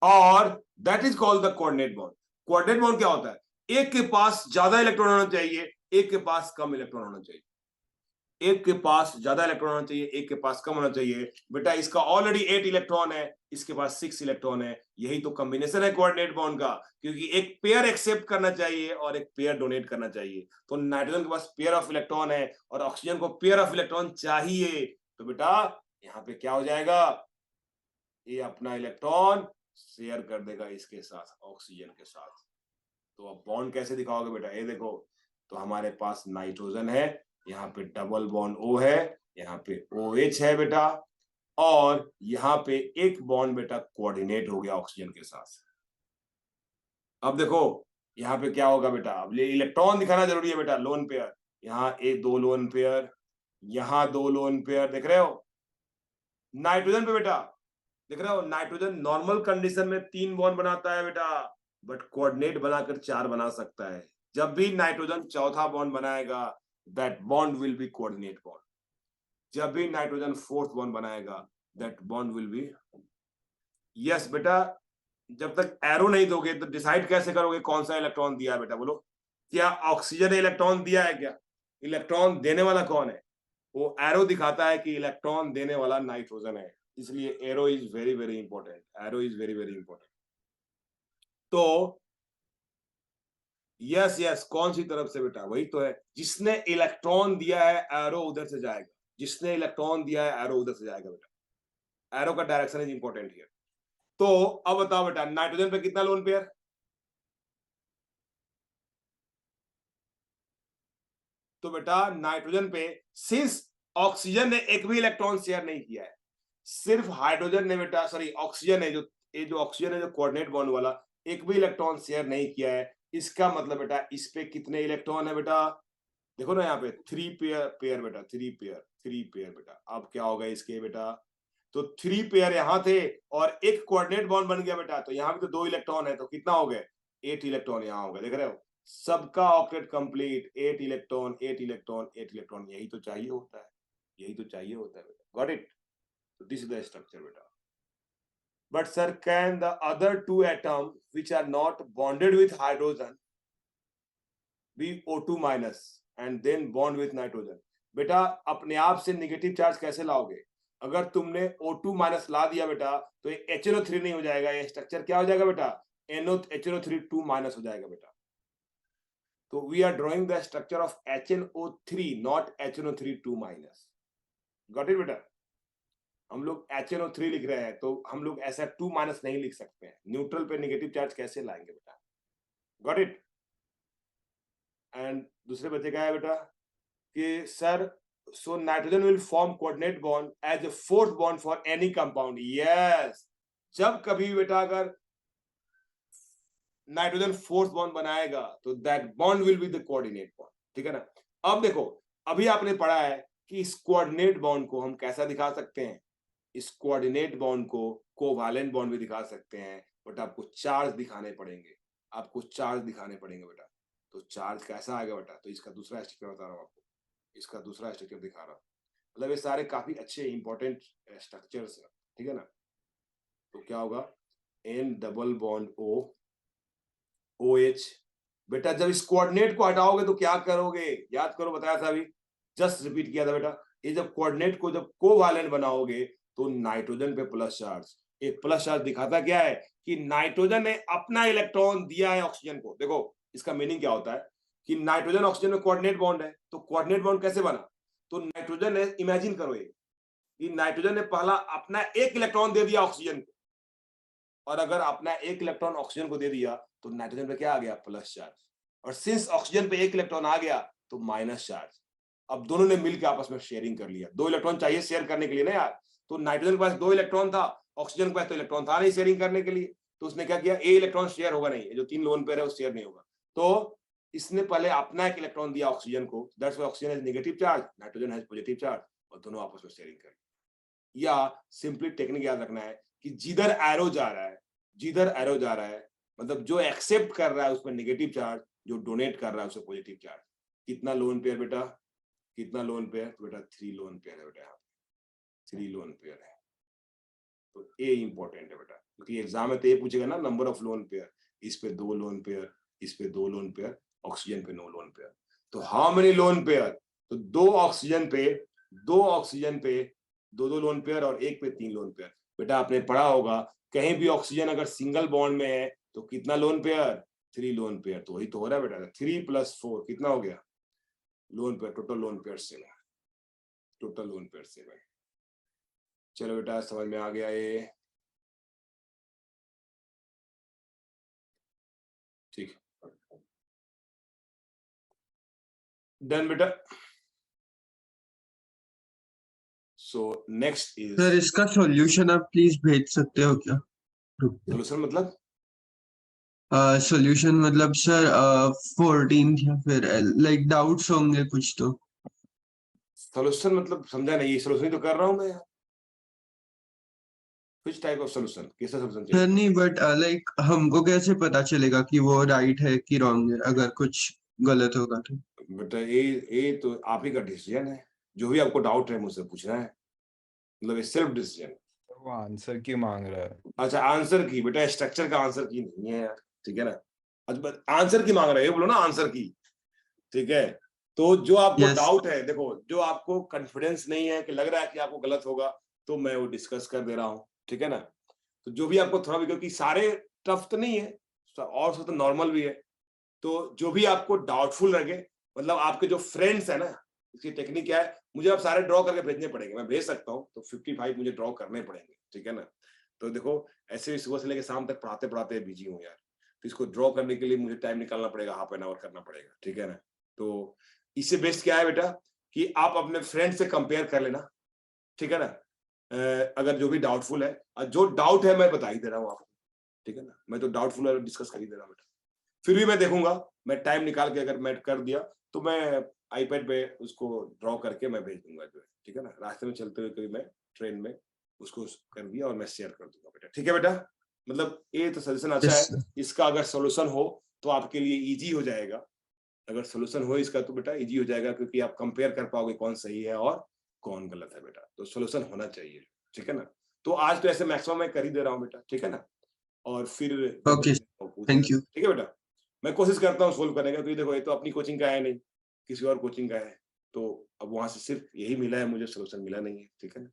और that is called the coordinate bond. Coordinate bond क्या होता है? एक के पास ज्यादा इलेक्ट्रॉन होना चाहिए, एक के पास कम इलेक्ट्रॉन होना चाहिए। एक के पास ज्यादा इलेक्ट्रॉन होना चाहिए, एक के पास कम होना चाहिए। बेटा इसका ऑलरेडी 8 इलेक्ट्रॉन है, इसके पास 6 इलेक्ट्रॉन है, यही तो कॉम्बिनेशन है कोऑर्डिनेट बॉन्ड का। क्योंकि एक पेयर एक्सेप्ट करना चाहिए और एक पेयर डोनेट करना चाहिए। तो नाइट्रोजन के पास पेयर ऑफ इलेक्ट्रॉन है और ऑक्सीजन को पेयर ऑफ इलेक्ट्रॉन चाहिए। तो बेटा यहाँ पे क्या हो जाएगा, ये अपना इलेक्ट्रॉन शेयर कर देगा इसके साथ, ऑक्सीजन के साथ। तो अब बॉन्ड कैसे दिखाओगे बेटा, ये देखो। तो हमारे पास नाइट्रोजन है, यहाँ पे डबल बॉन्ड O है, यहाँ पे OH है बेटा, और यहाँ पे एक बॉन्ड बेटा कोऑर्डिनेट हो गया ऑक्सीजन के साथ। अब देखो यहाँ पे क्या होगा बेटा, अब ये इलेक्ट्रॉन दिखाना जरूरी है बेटा, लोन पेयर। यहाँ एक 2 लोन पेयर, यहाँ 2 लोन पेयर, देख रहे हो। नाइट्रोजन पे बेटा देख रहे हो, नाइट्रोजन नॉर्मल कंडीशन में 3 बॉन्ड बनाता है बेटा, बट कोऑर्डिनेट बनाकर 4 बना सकता है। जब भी नाइट्रोजन चौथा बॉन्ड बनाएगा, that bond will be coordinate bond. जब भी नाइट्रोजन फोर्थ बॉन्ड बनाएगा, that bond will be, yes बेटा। जब तक एरो नहीं दोगे तो डिसाइड कैसे करोगे कौन सा इलेक्ट्रॉन दिया है बेटा, बोलो। क्या ऑक्सीजन ने इलेक्ट्रॉन दिया है क्या? इलेक्ट्रॉन देने वाला कौन है? वो एरो दिखाता है कि इलेक्ट्रॉन देने वाला नाइट्रोजन है। इसलिए arrow is very very important, arrow is very very important. तो यस यस, कौन सी तरफ से बेटा, वही तो है, जिसने इलेक्ट्रॉन दिया है एरो उधर से जाएगा, जिसने इलेक्ट्रॉन दिया है एरो उधर से जाएगा बेटा। एरो का डायरेक्शन इज इंपॉर्टेंट हियर। तो अब बताओ बेटा नाइट्रोजन पे कितना लोन पेयर? तो बेटा नाइट्रोजन पे सिंस ऑक्सीजन ने एक भी इलेक्ट्रॉन शेयर नहीं किया है, सिर्फ हाइड्रोजन ने बेटा, सॉरी ऑक्सीजन ने, जो ये जो ऑक्सीजन है जो कोऑर्डिनेट बॉन्ड वाला, एक भी इलेक्ट्रॉन शेयर नहीं किया है। इसका मतलब बेटा इस पे कितने इलेक्ट्रॉन है बेटा, देखो ना यहाँ पे 3 पेयर बेटा, 3 पेयर बेटा। अब क्या होगा इसके बेटा, तो 3 पेयर यहाँ थे और एक कोऑर्डिनेट बॉन्ड बन गया बेटा, तो यहाँ भी तो 2 इलेक्ट्रॉन है, तो कितना हो गए, 8 इलेक्ट्रॉन यहाँ हो गए, देख रहे हो। सबका octet complete, 8 electron 8 electron 8 electron, यही तो चाहिए होता है, यही तो चाहिए होता है बेटा, गॉट इट। तो दिस इज द स्ट्रक्चर बेटा। But sir, can the other 2 atoms which are not bonded with hydrogen be O2 minus? and then bond with nitrogen. बेटा अपने आप से नेगेटिव चार्ज कैसे लाओगे? अगर तुमने O2 माइनस ला दिया बेटा तो ये HNO3 नहीं हो जाएगा, ये स्ट्रक्चर क्या हो जाएगा बेटा? HNO3 2 माइनस हो जाएगा बेटा. तो we are drawing the structure of HNO3 not HNO3 2 minus. Got it बेटा? हम लोग HNO3 लिख रहे हैं तो हम लोग ऐसा 2 माइनस नहीं लिख सकते हैं. न्यूट्रल पे नेगेटिव चार्ज कैसे लाएंगे बेटा? Got it? एंड दूसरे बच्चे का है बेटा कि sir so nitrogen will form coordinate bond as a fourth bond for any compound. Yes, जब कभी बेटा अगर नाइट्रोजन फोर्थ बॉन्ड बनाएगा तो that bond will be the coordinate bond. ठीक है ना? अब देखो, अभी आपने पढ़ा है कि इस कोऑर्डिनेट बॉन्ड को हम कैसा दिखा सकते हैं? इस कोऑर्डिनेट बॉन्ड को कोवैलेंट बॉन्ड भी दिखा सकते हैं, बट आपको चार्ज दिखाने पड़ेंगे. आपको चार्ज दिखाने पड़ेंगे बेटा. तो चार्ज कैसा आएगा बेटा? तो इसका दूसरा स्ट्रक्चर बता रहा हूँ आपको. इसका दूसरा स्ट्रक्चर दिखा रहा हूँ. मतलब ये सारे काफी अच्छे इंपॉर्टेंट स्ट्रक्चर्स हैं. ठीक है ना? तो क्या होगा? N double bond O OH. बेटा जब इस कोऑर्डिनेट को हटाओगे तो क्या करोगे? याद करो, बताया था अभी, जस्ट रिपीट किया था बेटा. ये जब कोऑर्डिनेट को जब कोवैलेंट बनाओगे तो नाइट्रोजन पे प्लस चार्ज. एक प्लस चार्ज दिखाता क्या है कि नाइट्रोजन ने अपना इलेक्ट्रॉन दिया है ऑक्सीजन को. देखो इसका मीनिंग क्या होता है कि नाइट्रोजन ऑक्सीजन में कोऑर्डिनेट बॉन्ड है. तो कोऑर्डिनेट बॉन्ड कैसे बना? तो नाइट्रोजन ने, इमेजिन करो ये कि नाइट्रोजन ने पहला अपना एक इलेक्ट्रॉन दे दिया ऑक्सीजन को, और अगर अपना एक इलेक्ट्रॉन ऑक्सीजन को दे दिया तो नाइट्रोजन पे क्या आ गया? Plus charge. और सिंस ऑक्सीजन पे एक इलेक्ट्रॉन आ गया तो माइनस चार्ज. अब दोनों ने मिलकर आपस में शेयरिंग कर लिया. 2 इलेक्ट्रॉन चाहिए शेयर करने के लिए ना यार. तो नाइट्रोजन के पास 2 इलेक्ट्रॉन था, ऑक्सीजन के पास तो इलेक्ट्रॉन था नहीं शेयरिंग करने के लिए. तो उसने क्या किया? ए इलेक्ट्रॉन शेयर होगा नहीं, जो 3 लोन पेयर है वो शेयर नहीं होगा. तो इसने पहले अपना एक इलेक्ट्रॉन दिया ऑक्सीजन को, that's why oxygen has negative charge, nitrogen has positive charge, और दोनों आपस में शेयरिंग कर. या सिंपली टेक्निक याद रखना है कि जिधर एरो जा रहा है, जिधर एरो जा रहा है, मतलब जो एक्सेप्ट कर रहा है उसमें नेगेटिव चार्ज, जो डोनेट कर रहा है उसमें पॉजिटिव चार्ज. कितना लोन पेयर बेटा? कितना लोन पेयर? तो बेटा 3 लोन पेयर है बेटा. यहाँ 3 लोन पेयर है. तो ए इंपॉर्टेंट है बेटा, क्योंकि एग्जाम में तो ये पूछेगा ना नंबर ऑफ लोन पेयर. इस पे 2 लोन पेयर, इस पे 2 लोन पेयर, ऑक्सीजन पे 9 लोन पेयर. तो हाउ मेनी लोन पेयर? तो 2 ऑक्सीजन पे 2 लोन पेयर और एक पे 3 लोन पेयर. बेटा आपने पढ़ा होगा कहीं भी ऑक्सीजन अगर सिंगल बॉन्ड में है तो कितना लोन पेयर? 3 lone pair. तो वही तो हो रहा है बेटा. 3 + 4 कितना हो गया? Lone pair. Total lone pair 7. Total lone pair 7. चलो बेटा समझ में आ गया ये. ठीक, डन बेटा. सो नेक्स्ट इज सर इसका सॉल्यूशन आप प्लीज भेज सकते हो क्या? सोल्यूशन मतलब सॉल्यूशन मतलब सर 14 या फिर लाइक डाउट्स होंगे कुछ तो. सोल्यूशन मतलब समझा नहीं. सोल्यूशन तो कर रहा हूं मैं यार. which type of solution? कैसा सोल्यूशन सर चाहिए? नहीं बट लाइक हमको कैसे पता चलेगा कि वो राइट है कि रॉन्ग है अगर कुछ गलत होगा तो? बेटा ये तो आप ही का डिसीजन है. जो भी आपको डाउट है मुझसे पूछना है. मतलब ये सेल्फ डिसीजन. वो आंसर क्यों मांग रहा है? अच्छा आंसर की बेटा, स्ट्रक्चर का आंसर की नहीं है यार. ठीक है ना? अच्छा आंसर की मांग रहे हो, बोलो ना आंसर की. ठीक है? तो जो आपको Yes. डाउट है, देखो जो आपको कॉन्फिडेंस नहीं है कि लग रहा है कि आपको गलत होगा, तो मैं वो डिस्कस कर दे रहा हूँ. ठीक है ना? तो जो भी आपको थोड़ा भी, क्योंकि सारे टफ तो नहीं है और सब तो नॉर्मल भी है. तो जो भी आपको डाउटफुल लगे, मतलब आपके जो फ्रेंड्स है ना, इसकी टेक्निक क्या है, मुझे आप सारे ड्रॉ करके भेजने पड़ेंगे. मैं भेज सकता हूँ तो 55 मुझे ड्रॉ करने पड़ेंगे. ठीक है ना? तो देखो ऐसे सुबह से लेकर शाम तक पढ़ाते पढ़ाते बिजी हूँ यार. तो इसको ड्रॉ करने के लिए मुझे टाइम निकालना पड़ेगा, हाफ एन आवर करना पड़ेगा. ठीक है ना? तो इससे बेस्ट क्या है बेटा कि आप अपने फ्रेंड से कंपेयर कर लेना. ठीक है ना? अगर जो भी डाउटफुल है, जो डाउट है मैं बता ही दे रहा हूँ आपको. ठीक है ना? मैं तो डाउटफुल है डिस्कस कर ही दे रहा हूँ बेटा. फिर भी मैं देखूंगा, मैं टाइम निकाल के अगर मैं कर दिया तो मैं आईपैड पे उसको ड्रॉ करके मैं भेज दूंगा जो है. ठीक है ना? रास्ते में चलते हुए कभी मैं ट्रेन में उसको कर दिया और मैं शेयर कर दूंगा बेटा. ठीक है बेटा? मतलब ये तो सजेशन अच्छा Yes, है. इसका अगर सोल्यूशन हो तो आपके लिए इजी हो जाएगा. अगर सोल्यूशन हो इसका तो बेटा इजी हो जाएगा, क्योंकि आप कंपेयर कर पाओगे कौन सही है और कौन गलत है बेटा. तो सोल्यूशन होना चाहिए. ठीक है ना? तो आज तो ऐसे मैक्सिमम मैं कर ही दे रहा हूँ बेटा. ठीक है ना? और फिर Okay, thank you. ठीक है बेटा? मैं कोशिश करता हूँ सोल्व करने का, क्योंकि देखो ये तो अपनी कोचिंग का है नहीं. किसी और कोचिंग का है, तो अब वहां से सिर्फ यही मिला है मुझे, सोल्यूशन मिला नहीं है, ठीक है ना।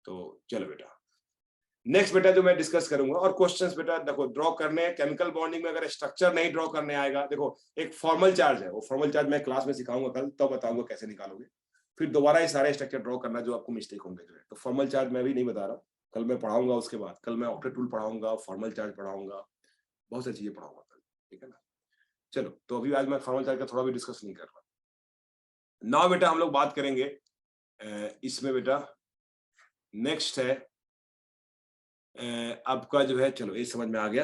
तो चलो बेटा, नेक्स्ट बेटा जो मैं डिस्कस करूंगा, और क्वेश्चंस बेटा देखो ड्रॉ करने हैं। केमिकल बॉन्डिंग में अगर स्ट्रक्चर नहीं ड्रॉ करने आएगा, देखो एक फॉर्मल चार्ज है, वो फॉर्मल चार्ज मैं क्लास में सिखाऊंगा कल, तो बताऊंगा कैसे निकालोगे। फिर दोबारा ये सारे स्ट्रक्चर ड्रॉ करना जो आपको मिस्टेक होंगे जो है। तो फॉर्मल चार्ज मैं भी नहीं बता रहा हूँ, कल मैं पढ़ाऊंगा। उसके बाद कल मैं ऑक्टेट टूल पढ़ाऊंगा, फॉर्मल चार्ज पढ़ाऊंगा, बहुत सारी चीजें पढ़ाऊंगा कल, ठीक है ना। चलो, तो अभी आज मैं फॉर्मल चार्ज का थोड़ा भी डिस्कस नहीं कर रहा। नाउ बेटा हम लोग बात करेंगे इसमें बेटा नेक्स्ट है आपका जो है, चलो ये समझ में आ गया।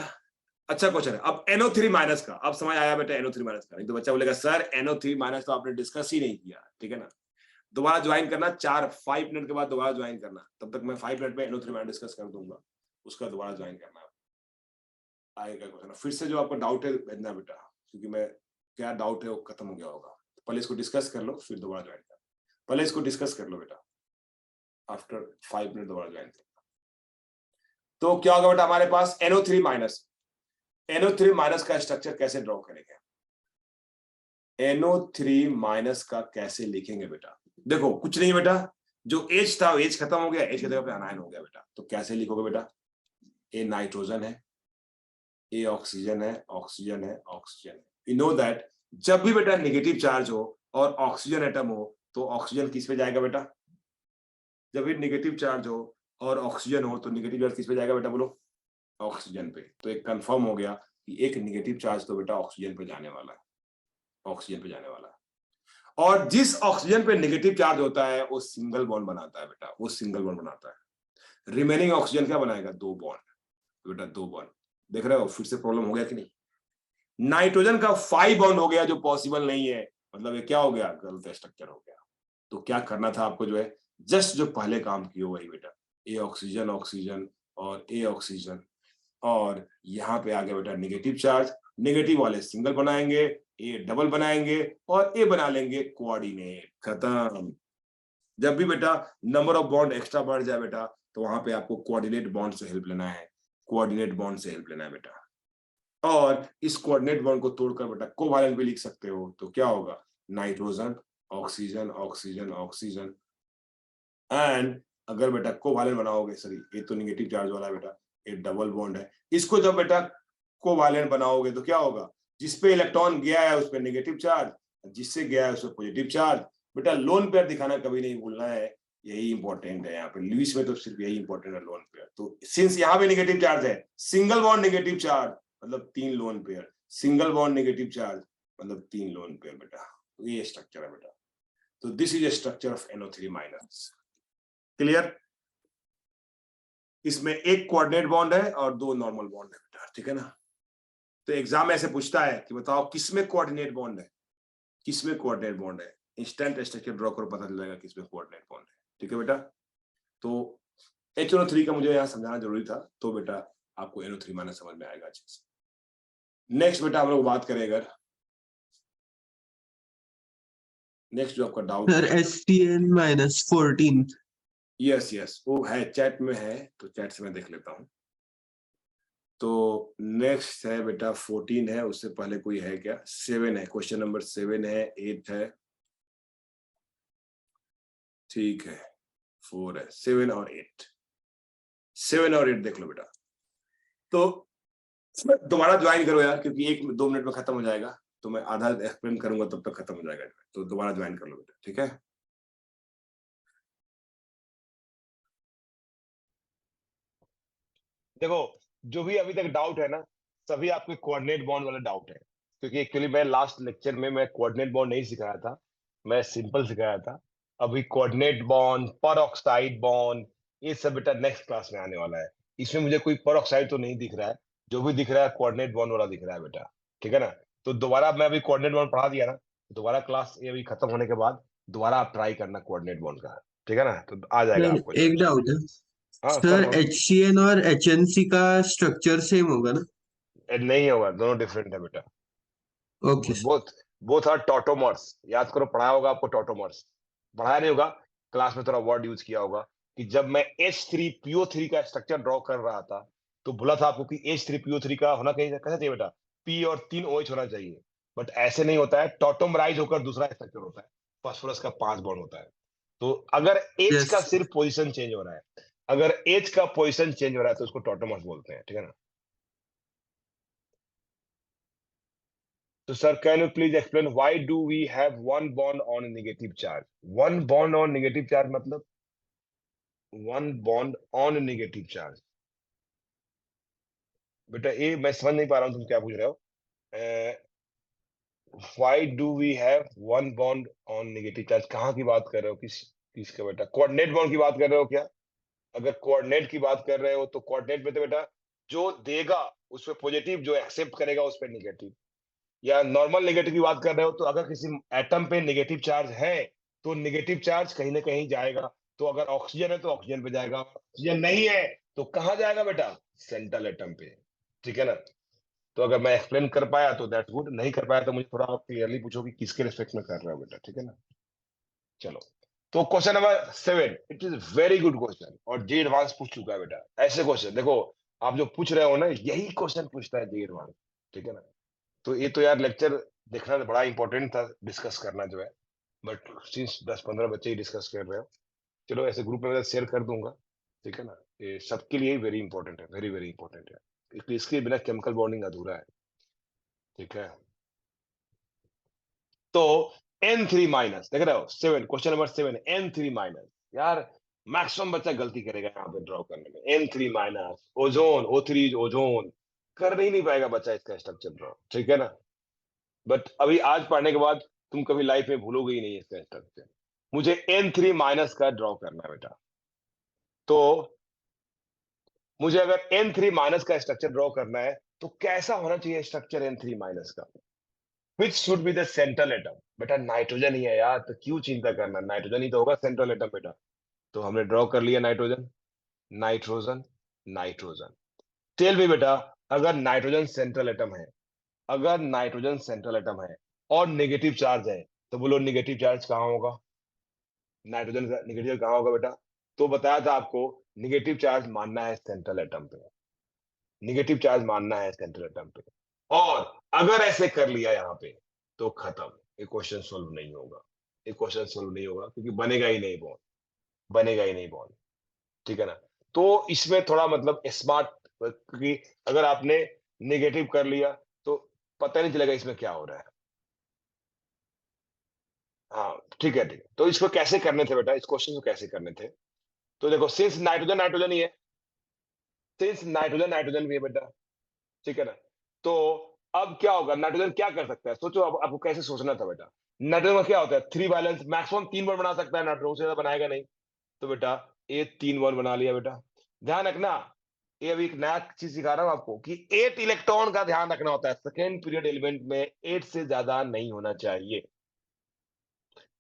अच्छा क्वेश्चन है अब NO3 माइनस का, अब समझ आया बेटा NO3 माइनस का। नहीं तो बच्चा बोलेगा सर NO3 माइनस तो आपने डिस्कस ही नहीं किया, ठीक है ना। दोबारा ज्वाइन करना, 5 मिनट के बाद दोबारा ज्वाइन करना, तब तक मैं 5 मिनट में NO3 माइनस डिस्कस कर दूंगा, उसका दोबारा ज्वाइन करना आएगा क्वेश्चन। फिर से जो आपको डाउट है भेजना बेटा, क्योंकि मैं क्या डाउट है वो खत्म हो गया होगा। पहले इसको डिस्कस कर लो, फिर दोबारा ज्वाइन कर। पहले इसको डिस्कस कर लो बेटा, आफ्टर 5 मिनट दोबारा ज्वाइन करना। तो क्या होगा बेटा हमारे पास NO3 माइनस। NO3 माइनस का स्ट्रक्चर कैसे ड्रॉ करेंगे, NO3 माइनस का कैसे लिखेंगे बेटा। देखो कुछ नहीं बेटा, जो H था वो H खत्म हो गया, H की जगह पे अनायन हो गया बेटा। तो कैसे लिखोगे बेटा, A नाइट्रोजन है, A ऑक्सीजन है, ऑक्सीजन है, ऑक्सीजन है। यू नो दैट जब भी बेटा नेगेटिव चार्ज हो और ऑक्सीजन एटम हो, तो ऑक्सीजन किस पे जाएगा बेटा। जब भी नेगेटिव चार्ज हो और ऑक्सीजन हो, तो नेगेटिव चार्ज किस पे जाएगा बेटा, बोलो ऑक्सीजन पे। तो एक कंफर्म हो गया कि एक नेगेटिव चार्ज तो बेटा ऑक्सीजन पे जाने वाला है, ऑक्सीजन पे जाने वाला है। और जिस ऑक्सीजन पे नेगेटिव चार्ज होता है वो सिंगल बॉन्ड बनाता है बेटा, वो सिंगल बॉन्ड बनाता है। रिमेनिंग ऑक्सीजन क्या बनाएगा, 2 बॉन्ड। तो बेटा 2 बॉन्ड, देख रहे हो फिर से प्रॉब्लम हो गया कि नहीं। नाइट्रोजन का 5 बॉन्ड हो गया जो पॉसिबल नहीं है, मतलब ये क्या हो गया, गलत स्ट्रक्चर हो गया। तो क्या करना था आपको जो है, जस्ट जो पहले काम किए वही बेटा, ए ऑक्सीजन ऑक्सीजन और ए ऑक्सीजन, और यहाँ पे आ गया बेटा नेगेटिव चार्ज, नेगेटिव वाले सिंगल बनाएंगे, ए डबल बनाएंगे और ए बना लेंगे कोऑर्डिनेट, खत्म। जब भी बेटा नंबर ऑफ बॉन्ड एक्स्ट्रा बढ़ जाए बेटा, तो वहां पे आपको कोऑर्डिनेट बॉन्ड से हेल्प लेना है, कोऑर्डिनेट बॉन्ड से हेल्प लेना है बेटा। और इस कोऑर्डिनेट बॉन्ड को तोड़कर बेटा कोवैलेंट भी लिख सकते हो। तो क्या होगा, nitrogen oxygen oxygen oxygen, and अगर बेटा कोवैलेंट बनाओगे, सॉरी ये तो नेगेटिव चार्ज वाला है बेटा, ये डबल बॉन्ड है। इसको जब बेटा कोवैलेंट बनाओगे तो क्या होगा, जिसपे इलेक्ट्रॉन गया है उस पे नेगेटिव चार्ज, जिससे गया है उस पे पॉजिटिव चार्ज। बेटा लोन पेयर दिखाना कभी नहीं भूलना है, यही इंपॉर्टेंट है यहाँ पे। लुईस में तो सिर्फ यही इंपॉर्टेंट है, लोन पेयर। तो सिंस यहाँ पे नेगेटिव चार्ज है, सिंगल बॉन्ड नेगेटिव चार्ज मतलब 3 lone pair, single bond negative charge मतलब 3 लोन पेयर बेटा। तो ये स्ट्रक्चर है बेटा। तो this is a structure of NO3 minus. Clear, इसमें एक कोऑर्डिनेट बॉन्ड है और 2 नॉर्मल बॉन्ड है बेटा, ठीक है ना। तो एग्जाम ऐसे पूछता है कि बताओ किसमें कोऑर्डिनेट बॉन्ड है, किसमें कोऑर्डिनेट बॉन्ड है। इंस्टेंट स्ट्रक्चर ड्रॉ करो, पता चल जाएगा किसमें कोऑर्डिनेट बॉन्ड है, ठीक है बेटा। तो HNO3 का मुझे यहाँ समझाना जरूरी था, तो बेटा आपको NO3 माइनस समझ में आएगा अच्छे से। नेक्स्ट बेटा हम लोग बात करें, अगर नेक्स्ट जो आपका doubt sir STN -14 yes yes वो है, चैट में है, तो चैट से मैं देख लेता हूँ। तो नेक्स्ट है बेटा 14 है, उससे पहले कोई है क्या, 7 है, क्वेश्चन नंबर 7 है, 8 है, ठीक है, 4 है, 7 और 8, 7 और 8 देख लो बेटा। तो दोबारा ज्वाइन करो यार, क्योंकि 1-2 मिनट में खत्म हो जाएगा, तो मैं आधा एक्सप्लेन करूंगा तब तक खत्म हो जाएगा। तो दोबारा ज्वाइन कर लो बेटा, ठीक है। देखो जो भी अभी तक डाउट है ना, सभी आपके कोऑर्डिनेट बॉन्ड वाला डाउट है, क्योंकि एक्चुअली मैं लास्ट लेक्चर में मैं कोऑर्डिनेट बॉन्ड नहीं सिखाया था, मैं सिंपल सिखाया था। अभी कोऑर्डिनेट बॉन्ड, पर ऑक्साइड बॉन्ड, ये सब बेटा नेक्स्ट क्लास में आने वाला है। इसमें मुझे कोई पर ऑक्साइड तो नहीं दिख रहा है, जो भी दिख रहा है कोऑर्डिनेट बॉन्ड वाला दिख रहा है बेटा, ठीक है ना। तो दोबारा मैं अभी कोऑर्डिनेट बॉन्ड पढ़ा दिया ना, दोबारा क्लास ये अभी खत्म होने के बाद दोबारा आप ट्राई करना कोऑर्डिनेट बॉन्ड का, ठीक है ना, तो आ जाएगा आपको। एक डाउट है हाँ सर, करो। HCN और HNC का स्ट्रक्चर सेम होगा ना? नहीं होगा, दोनों डिफरेंट है बेटा। Okay sir. Both both are tautomers, याद करो, पढ़ाया होगा आपको टॉटोमर्स, पढ़ाया नहीं होगा, क्लास में थोड़ा वर्ड यूज किया होगा कि जब मैं H3PO3 का स्ट्रक्चर ड्रॉ कर रहा था, तो बोला था आपको कि H3PO3 का होना कैसे चाहिए बेटा, P और 3 OH होना चाहिए। बट ऐसे नहीं होता है, टॉटोमराइज होकर दूसरा स्ट्रक्चर होता है, फास्फोरस का 5 बॉन्ड होता है। तो अगर एच Yes. का सिर्फ पोजीशन चेंज हो रहा है, अगर एच का पोजीशन चेंज हो रहा है तो उसको टॉटोमर्स बोलते हैं, ठीक है ना। तो sir can you please explain why do we have one bond on negative charge? One bond on negative charge मतलब one bond on negative charge. बेटा ये मैं समझ नहीं पा रहा हूं तुम क्या पूछ रहे हो। Why do we have one bond on negative charge, कहाँ की बात कर रहे हो, किसका बेटा? कोऑर्डिनेट बॉन्ड की बात कर रहे हो क्या? अगर कोऑर्डिनेट की बात कर रहे हो तो कोऑर्डिनेट में तो बेटा जो देगा उस पर पॉजिटिव, जो एक्सेप्ट करेगा उस पर नेगेटिव। या नॉर्मल नेगेटिव की बात कर रहे हो तो अगर किसी एटम पे नेगेटिव चार्ज है तो नेगेटिव चार्ज कहीं ना कहीं जाएगा। तो अगर ऑक्सीजन है तो ऑक्सीजन पे जाएगा, ऑक्सीजन नहीं है तो कहाँ जाएगा बेटा? सेंट्रल एटम पे, ठीक है ना। तो अगर मैं एक्सप्लेन कर पाया तो दैट्स गुड, नहीं कर पाया तो मुझे थोड़ा आप क्लियरली पूछो कि किसके रिस्पेक्ट में कर रहे हो बेटा, ठीक है ना। चलो, तो question number 7, it is very good question और जे एडवांस पूछ चुका है बेटा। ऐसे क्वेश्चन देखो, आप जो पूछ रहे हो ना यही क्वेश्चन पूछता है जे एडवांस, ठीक है ना। तो ये तो यार लेक्चर देखना तो बड़ा इंपॉर्टेंट था, डिस्कस करना जो है, बट सिंस 10-15 बच्चे ही डिस्कस कर रहे हो, चलो ऐसे ग्रुप में शेयर कर दूंगा, ठीक है ना। ये सबके लिए वेरी इंपॉर्टेंट है, वेरी वेरी इंपॉर्टेंट है, क्योंकि इसके बिना केमिकल बॉन्डिंग अधूरा है, ठीक है। तो N3 माइनस देख रहे हो, 7, क्वेश्चन नंबर 7, N3 माइनस। यार मैक्सिमम बच्चा गलती करेगा यहाँ पे ड्रॉ करने में, N3 minus ozone, O3 ozone, कर नहीं पाएगा बच्चा इसका स्ट्रक्चर ड्रॉ, ठीक है ना। बट अभी आज पढ़ने के बाद तुम कभी लाइफ में भूलोगे ही नहीं इसका स्ट्रक्चर। मुझे N3 माइनस का ड्रॉ करना है बेटा, तो मुझे अगर N3 माइनस का स्ट्रक्चर ड्रॉ करना है तो कैसा होना चाहिए स्ट्रक्चर N3 माइनस का? Which should be the central atom? बेटा नाइट्रोजन ही है यार, तो क्यों चिंता करना, नाइट्रोजन ही तो होगा सेंट्रल एटम बेटा। तो हमने ड्रॉ कर लिया नाइट्रोजन, नाइट्रोजन, नाइट्रोजन। टेल भी बेटा, अगर नाइट्रोजन सेंट्रल एटम है, अगर नाइट्रोजन सेंट्रल एटम है और नेगेटिव चार्ज है, तो बोलो नेगेटिव चार्ज कहाँ होगा? नाइट्रोजन का नेगेटिव कहाँ होगा बेटा? तो बताया था आपको, नेगेटिव चार्ज मानना है सेंट्रल एटम पे, नेगेटिव चार्ज मानना है सेंट्रल एटम पे। और अगर ऐसे कर लिया यहाँ पे तो खत्म, ये क्वेश्चन सोल्व नहीं होगा, ये क्वेश्चन सोल्व नहीं होगा क्योंकि बनेगा ही नहीं बॉन्ड, बनेगा ही नहीं बॉन्ड, ठीक है ना। तो इसमें थोड़ा मतलब स्मार्ट, क्योंकि अगर आपने नेगेटिव कर लिया तो पता नहीं चलेगा इसमें क्या हो रहा है। हाँ ठीक है, ठीक है। तो इसको कैसे करने थे बेटा, इस क्वेश्चन को कैसे करने थे? तो देखो, सिंस नाइट्रोजन नाइट्रोजन ही है, सिंस नाइट्रोजन नाइट्रोजन भी है बेटा, ठीक है ना। तो अब क्या होगा, नाइट्रोजन क्या कर सकता है, सोचो। अब आपको कैसे सोचना था बेटा। नाइट्रोजन में क्या होता है, 3 वैलेंस, मैक्सिमम 3 बॉन्ड बना सकता है नाइट्रोजन, से ज्यादा बनाएगा नहीं। तो बेटा ये 3 बॉन्ड बना लिया बेटा। ध्यान रखना, ये अभी एक नया चीज सिखा रहा हूं आपको कि 8 इलेक्ट्रॉन का ध्यान रखना होता है, सेकेंड पीरियड एलिमेंट में 8 से ज्यादा नहीं होना चाहिए।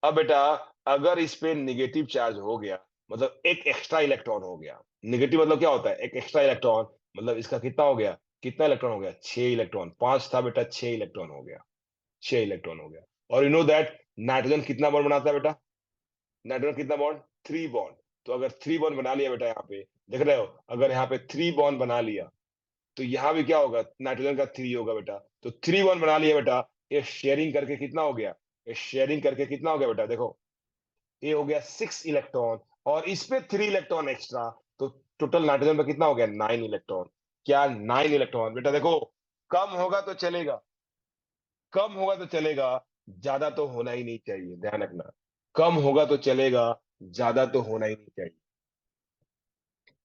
अब बेटा अगर इस पे नेगेटिव चार्ज हो गया, मतलब एक एक्स्ट्रा इलेक्ट्रॉन हो गया, नेगेटिव मतलब क्या होता है, एक एक्स्ट्रा इलेक्ट्रॉन, मतलब इसका कितना हो गया, कितना इलेक्ट्रॉन हो गया, 6 इलेक्ट्रॉन, 5 था बेटा, 6 इलेक्ट्रॉन हो गया, 6 इलेक्ट्रॉन हो गया। और यू नो दैट नाइट्रोजन कितना बॉन्ड बनाता है बेटा, नाइट्रोजन कितना बॉन्ड, 3 बॉन्ड। तो अगर 3 बॉन्ड बना लिया बेटा, यहाँ पे देख रहे हो, अगर यहाँ पे 3 बॉन्ड बना लिया तो यहाँ भी क्या होगा, नाइट्रोजन का 3 होगा बेटा। तो 3 बॉन्ड बना लिया बेटा, ये शेयरिंग करके कितना हो गया, ये शेयरिंग करके कितना हो गया बेटा, देखो ये हो गया 6 इलेक्ट्रॉन और इस पे 3 इलेक्ट्रॉन एक्स्ट्रा, तो टोटल नाइट्रोजन पे कितना हो गया, 9 इलेक्ट्रॉन। क्या 9 इलेक्ट्रॉन बेटा? देखो कम होगा तो चलेगा, कम होगा तो चलेगा, ज्यादा तो होना ही नहीं चाहिए, ध्यान रखना, कम होगा तो चलेगा, ज्यादा तो होना ही नहीं चाहिए।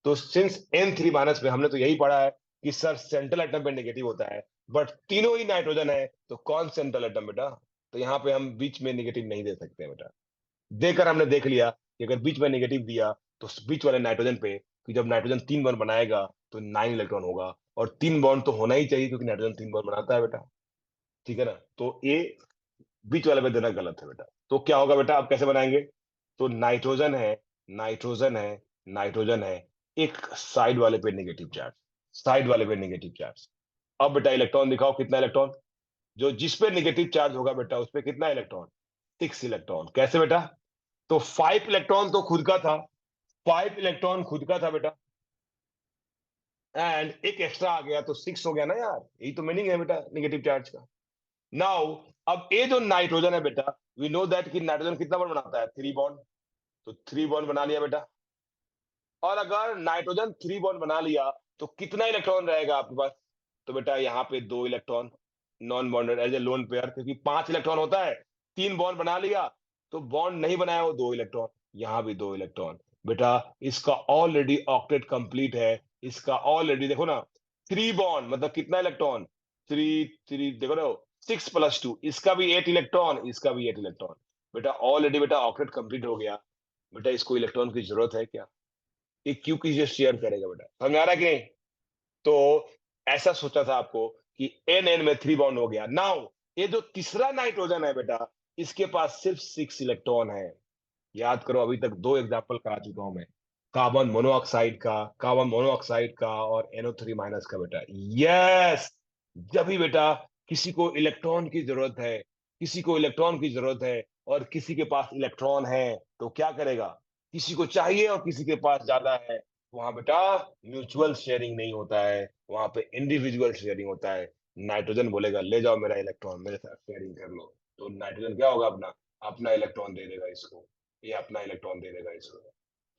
तो सिंस N3 माइनस में हमने तो यही पढ़ा है कि सर सेंट्रल एटम पे नेगेटिव होता है, बट तीनों ही नाइट्रोजन है, तो कौन सेंट्रल एटम बेटा? तो यहाँ पे हम बीच में नेगेटिव नहीं दे सकते बेटा। देकर हमने देख लिया कि अगर बीच में नेगेटिव दिया तो बीच वाले नाइट्रोजन पे, कि जब नाइट्रोजन 3 बॉन्ड बनाएगा तो 9 इलेक्ट्रॉन होगा, और 3 बॉन्ड तो होना ही चाहिए क्योंकि नाइट्रोजन 3 बॉन्ड बनाता है बेटा, ठीक है ना। तो ये बीच वाले पे देना गलत है बेटा। तो क्या होगा बेटा, आप कैसे बनाएंगे? तो नाइट्रोजन है, नाइट्रोजन है, नाइट्रोजन है, एक साइड वाले पे नेगेटिव चार्ज, साइड वाले पे नेगेटिव चार्ज। अब बेटा इलेक्ट्रॉन दिखाओ, कितना इलेक्ट्रॉन, जो जिस पे नेगेटिव चार्ज होगा बेटा उस पे कितना इलेक्ट्रॉन, 6 इलेक्ट्रॉन। कैसे बेटा? तो 5 इलेक्ट्रॉन तो खुद का था, 5 इलेक्ट्रॉन खुद का था बेटा, एंड एक एक्स्ट्रा आ गया तो 6 हो गया ना यार, यही तो मीनिंग है बेटा नेगेटिव चार्ज का। नाउ अब ये जो नाइट्रोजन है बेटा, वी नो दैट कि नाइट्रोजन कितना बॉन्ड बनाता है, 3 बॉन्ड। तो 3 बॉन्ड बना लिया बेटा। और अगर नाइट्रोजन 3 बॉन्ड बना लिया तो कितना इलेक्ट्रॉन रहेगा आपके पास? तो बेटा यहाँ पे 2 electron, non bonded as a lone pair, क्योंकि 5 इलेक्ट्रॉन होता है। 3 बॉन्ड बना लिया तो बॉन्ड नहीं बनाया वो 2 इलेक्ट्रॉन, यहाँ भी 2 इलेक्ट्रॉन। बेटा इसका ऑलरेडी ऑक्टेट कंप्लीट है, इसका ऑलरेडी देखो ना, 3 बॉन्ड मतलब कितना इलेक्ट्रॉन, 3 देखो ना, 6 + 2, इसका भी 8 इलेक्ट्रॉन, इसका भी 8 इलेक्ट्रॉन। बेटा ऑलरेडी बेटा ऑक्टेट कंप्लीट हो गया। बेटा इसको इलेक्ट्रॉन की जरूरत है क्या? ये क्यों किसी से शेयर करेगा बेटा? समझ आ रहा है कि नहीं? तो ऐसा सोचा था आपको कि एन में 3 बॉन्ड हो गया। नाउ ये जो तीसरा नाइट्रोजन है बेटा, इसके पास सिर्फ 6 इलेक्ट्रॉन है। याद करो, अभी तक 2 एग्जाम्पल करा चुका हूं मैं, कार्बन मोनोऑक्साइड का, और NO3- का बेटा। यस, जब भी बेटा किसी को इलेक्ट्रॉन की जरूरत है, किसी को इलेक्ट्रॉन की जरूरत है और किसी के पास इलेक्ट्रॉन है, तो क्या करेगा? किसी को चाहिए और किसी के पास ज्यादा है, वहां बेटा म्यूचुअल शेयरिंग नहीं होता है, वहां पे इंडिविजुअल शेयरिंग होता है। नाइट्रोजन बोलेगा ले जाओ मेरा इलेक्ट्रॉन, मेरे साथ शेयरिंग कर लो। तो नाइट्रोजन क्या होगा, अपना अपना इलेक्ट्रॉन दे देगा इसको, ये अपना इलेक्ट्रॉन दे देगा इसको।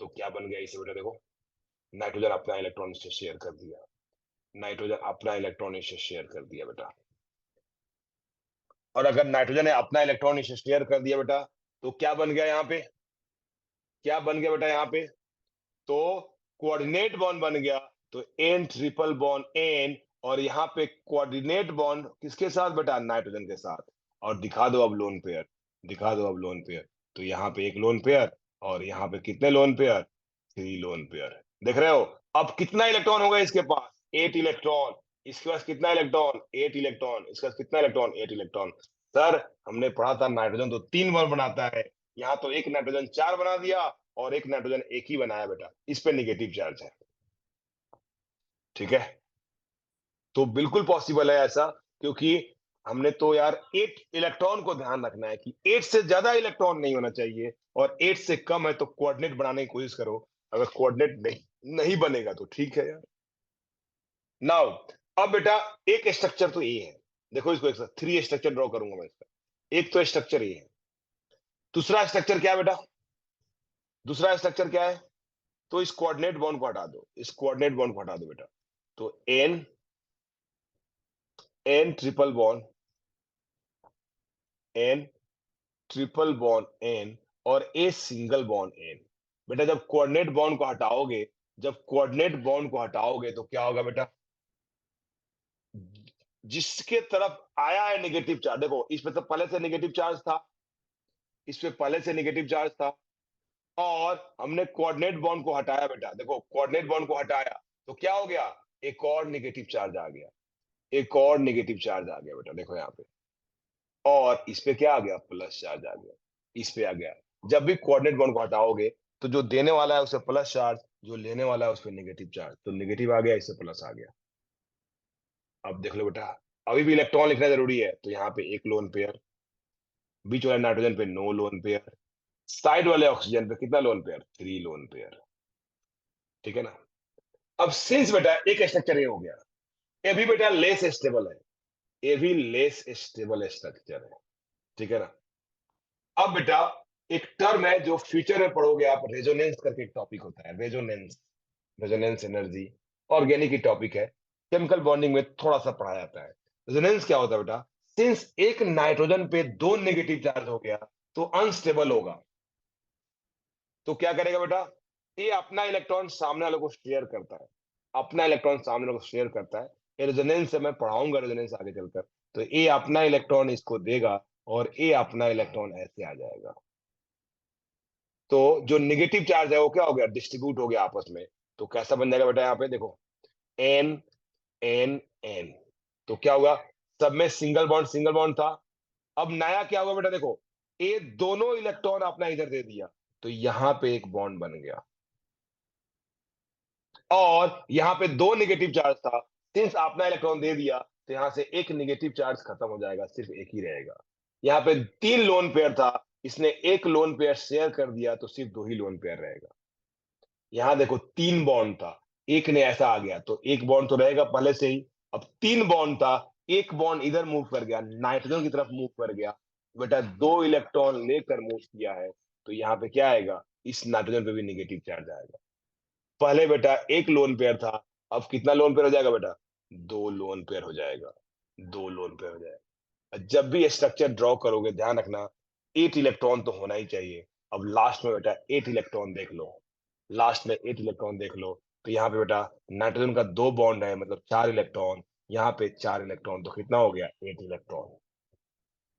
तो क्या बन गया इसे बेटा? देखो, नाइट्रोजन अपना इलेक्ट्रॉन इससे शेयर कर दिया, नाइट्रोजन अपना इलेक्ट्रॉन इससे शेयर कर दिया बेटा। और अगर नाइट्रोजन ने अपना इलेक्ट्रॉन इससे शेयर कर दिया बेटा, तो क्या बन गया यहाँ पे? क्या बन गया बेटा यहाँ पे? तो कोऑर्डिनेट बॉन्ड बन गया। तो N ट्रिपल बॉन्ड N, और यहाँ पे कोऑर्डिनेट बॉन्ड किसके साथ बेटा? नाइट्रोजन के साथ। और दिखा दो अब लोन पेयर, दिखा दो अब लोन पेयर। तो यहाँ पे एक लोन पेयर, और यहाँ पे कितने लोन पेयर? 3 lone pair. देख रहे हो अब कितना इलेक्ट्रॉन होगा इसके पास? 8 इलेक्ट्रॉन। इसके पास कितना इलेक्ट्रॉन? 8 इलेक्ट्रॉन। इसका कितना इलेक्ट्रॉन? 8 इलेक्ट्रॉन। सर हमने पढ़ा था नाइट्रोजन तो 3 बॉन्ड बनाता है, यहाँ तो एक नाइट्रोजन 4 बना दिया और एक नाइट्रोजन एक ही बनाया बेटा, इस पे नेगेटिव चार्ज है। ठीक है, तो बिल्कुल पॉसिबल है ऐसा, क्योंकि हमने तो यार 8 इलेक्ट्रॉन को ध्यान रखना है कि 8 से ज्यादा इलेक्ट्रॉन नहीं होना चाहिए, और 8 से कम है तो कोऑर्डिनेट बनाने की कोशिश करो। अगर कोऑर्डिनेट नहीं बनेगा तो ठीक है यार। नाउ अब बेटा एक स्ट्रक्चर तो ये है, देखो इसको एक 3 स्ट्रक्चर ड्रॉ करूंगा मैं इसका। एक तो स्ट्रक्चर ये है, दूसरा स्ट्रक्चर क्या है बेटा? दूसरा स्ट्रक्चर क्या है? तो इस कोऑर्डिनेट बॉन्ड को हटा दो, इस कोऑर्डिनेट बॉन्ड को हटा दो बेटा। तो N ट्रिपल बॉन्ड N और A सिंगल बॉन्ड N। बेटा जब कोऑर्डिनेट बॉन्ड को हटाओगे, जब कोऑर्डिनेट बॉन्ड को हटाओगे तो क्या होगा बेटा? जिसके तरफ आया है नेगेटिव चार्ज, देखो इस पे तो पहले से नेगेटिव चार्ज था, इस पे पहले से नेगेटिव चार्ज था, और हमने कोऑर्डिनेट बॉन्ड को हटाया बेटा। देखो कोऑर्डिनेट बॉन्ड को हटाया तो क्या हो गया? एक और नेगेटिव चार्ज आ गया, एक और नेगेटिव चार्ज आ गया बेटा, देखो यहाँ पे। और इस पे क्या आ गया? प्लस चार्ज आ गया, इस पे आ गया। जब भी कोऑर्डिनेट बॉन्ड को हटाओगे तो जो देने वाला है उसे प्लस चार्ज, जो लेने वाला है उस पे नेगेटिव चार्ज, तो नेगेटिव आ गया, इससे प्लस आ गया। अब देख लो बेटा, अभी भी इलेक्ट्रॉन लिखना जरूरी है, तो यहाँ पे एक लोन पेयर, बीच वाले नाइट्रोजन पे नो लोन पेयर, साइड वाले ऑक्सीजन पे कितना लोन पेयर? 3 loan pair. ठीक है ना? अब सिंस बेटा एक स्ट्रक्चर ये हो गया, ये भी बेटा लेस स्टेबल है, ये भी लेस स्टेबल स्ट्रक्चर है। ठीक है ना? अब बेटा एक टर्म है जो फ्यूचर में पढ़ोगे आप, रेजोनेंस करके एक टॉपिक होता है, रेजोनेंस, रेजोनेंस एनर्जी, ऑर्गेनिक की टॉपिक है, केमिकल बॉन्डिंग में थोड़ा सा पढ़ा जाता है। रेजोनेंस क्या होता है बेटा? सिंस एक नाइट्रोजन पे 2 नेगेटिव चार्ज हो गया तो अनस्टेबल होगा, तो क्या करेगा बेटा? ये अपना इलेक्ट्रॉन सामने वाले को शेयर करता है, अपना इलेक्ट्रॉन सामने वाले को शेयर करता है। ये रेजोनेंस से मैं पढ़ाऊंगा, रेजोनेंस आगे चलकर। तो ये अपना इलेक्ट्रॉन इसको देगा और ये अपना इलेक्ट्रॉन ऐसे आ जाएगा। तो जो नेगेटिव चार्ज है वो क्या हो गया? डिस्ट्रीब्यूट हो गया आपस में। तो कैसा बन जाएगा बेटा? यहाँ पे देखो, एन एन एन, तो क्या हुआ? सब में सिंगल बॉन्ड था। अब नया क्या हुआ बेटा? देखो, ये दोनों इलेक्ट्रॉन अपना इधर दे दिया, तो यहां पे एक बॉन्ड बन गया, और यहां पे 2 नेगेटिव चार्ज था, सिंस अपना इलेक्ट्रॉन दे दिया तो यहां से एक नेगेटिव चार्ज खत्म हो जाएगा, सिर्फ एक ही रहेगा। यहाँ पे 3 लोन पेयर था, इसने एक लोन पेयर शेयर कर दिया तो सिर्फ 2 ही लोन पेयर रहेगा। यहां देखो 3 बॉन्ड था, एक ने ऐसा आ गया तो एक बॉन्ड तो रहेगा पहले से ही। अब 3 बॉन्ड था, एक बॉन्ड इधर मूव कर गया, नाइट्रोजन की तरफ मूव कर गया, बेटा 2 इलेक्ट्रॉन लेकर मूव किया है, तो यहाँ पे क्या आएगा, इस नाइट्रोजन पे भी निगेटिव चार्ज आएगा। पहले बेटा एक लोन पेयर था, अब कितना लोन पेयर हो जाएगा बेटा, 2 लोन पेयर हो जाएगा, 2 लोन पेयर हो जाएगा। जब भी स्ट्रक्चर ड्रॉ करोगे ध्यान रखना 8 इलेक्ट्रॉन तो होना ही चाहिए। अब लास्ट में बेटा 8 इलेक्ट्रॉन देख लो, लास्ट में 8 इलेक्ट्रॉन देख लो, तो यहाँ पे बेटा नाइट्रोजन का 2 बॉन्ड है, मतलब 4 इलेक्ट्रॉन, यहाँ पे 4 इलेक्ट्रॉन, तो कितना हो गया, 8 इलेक्ट्रॉन।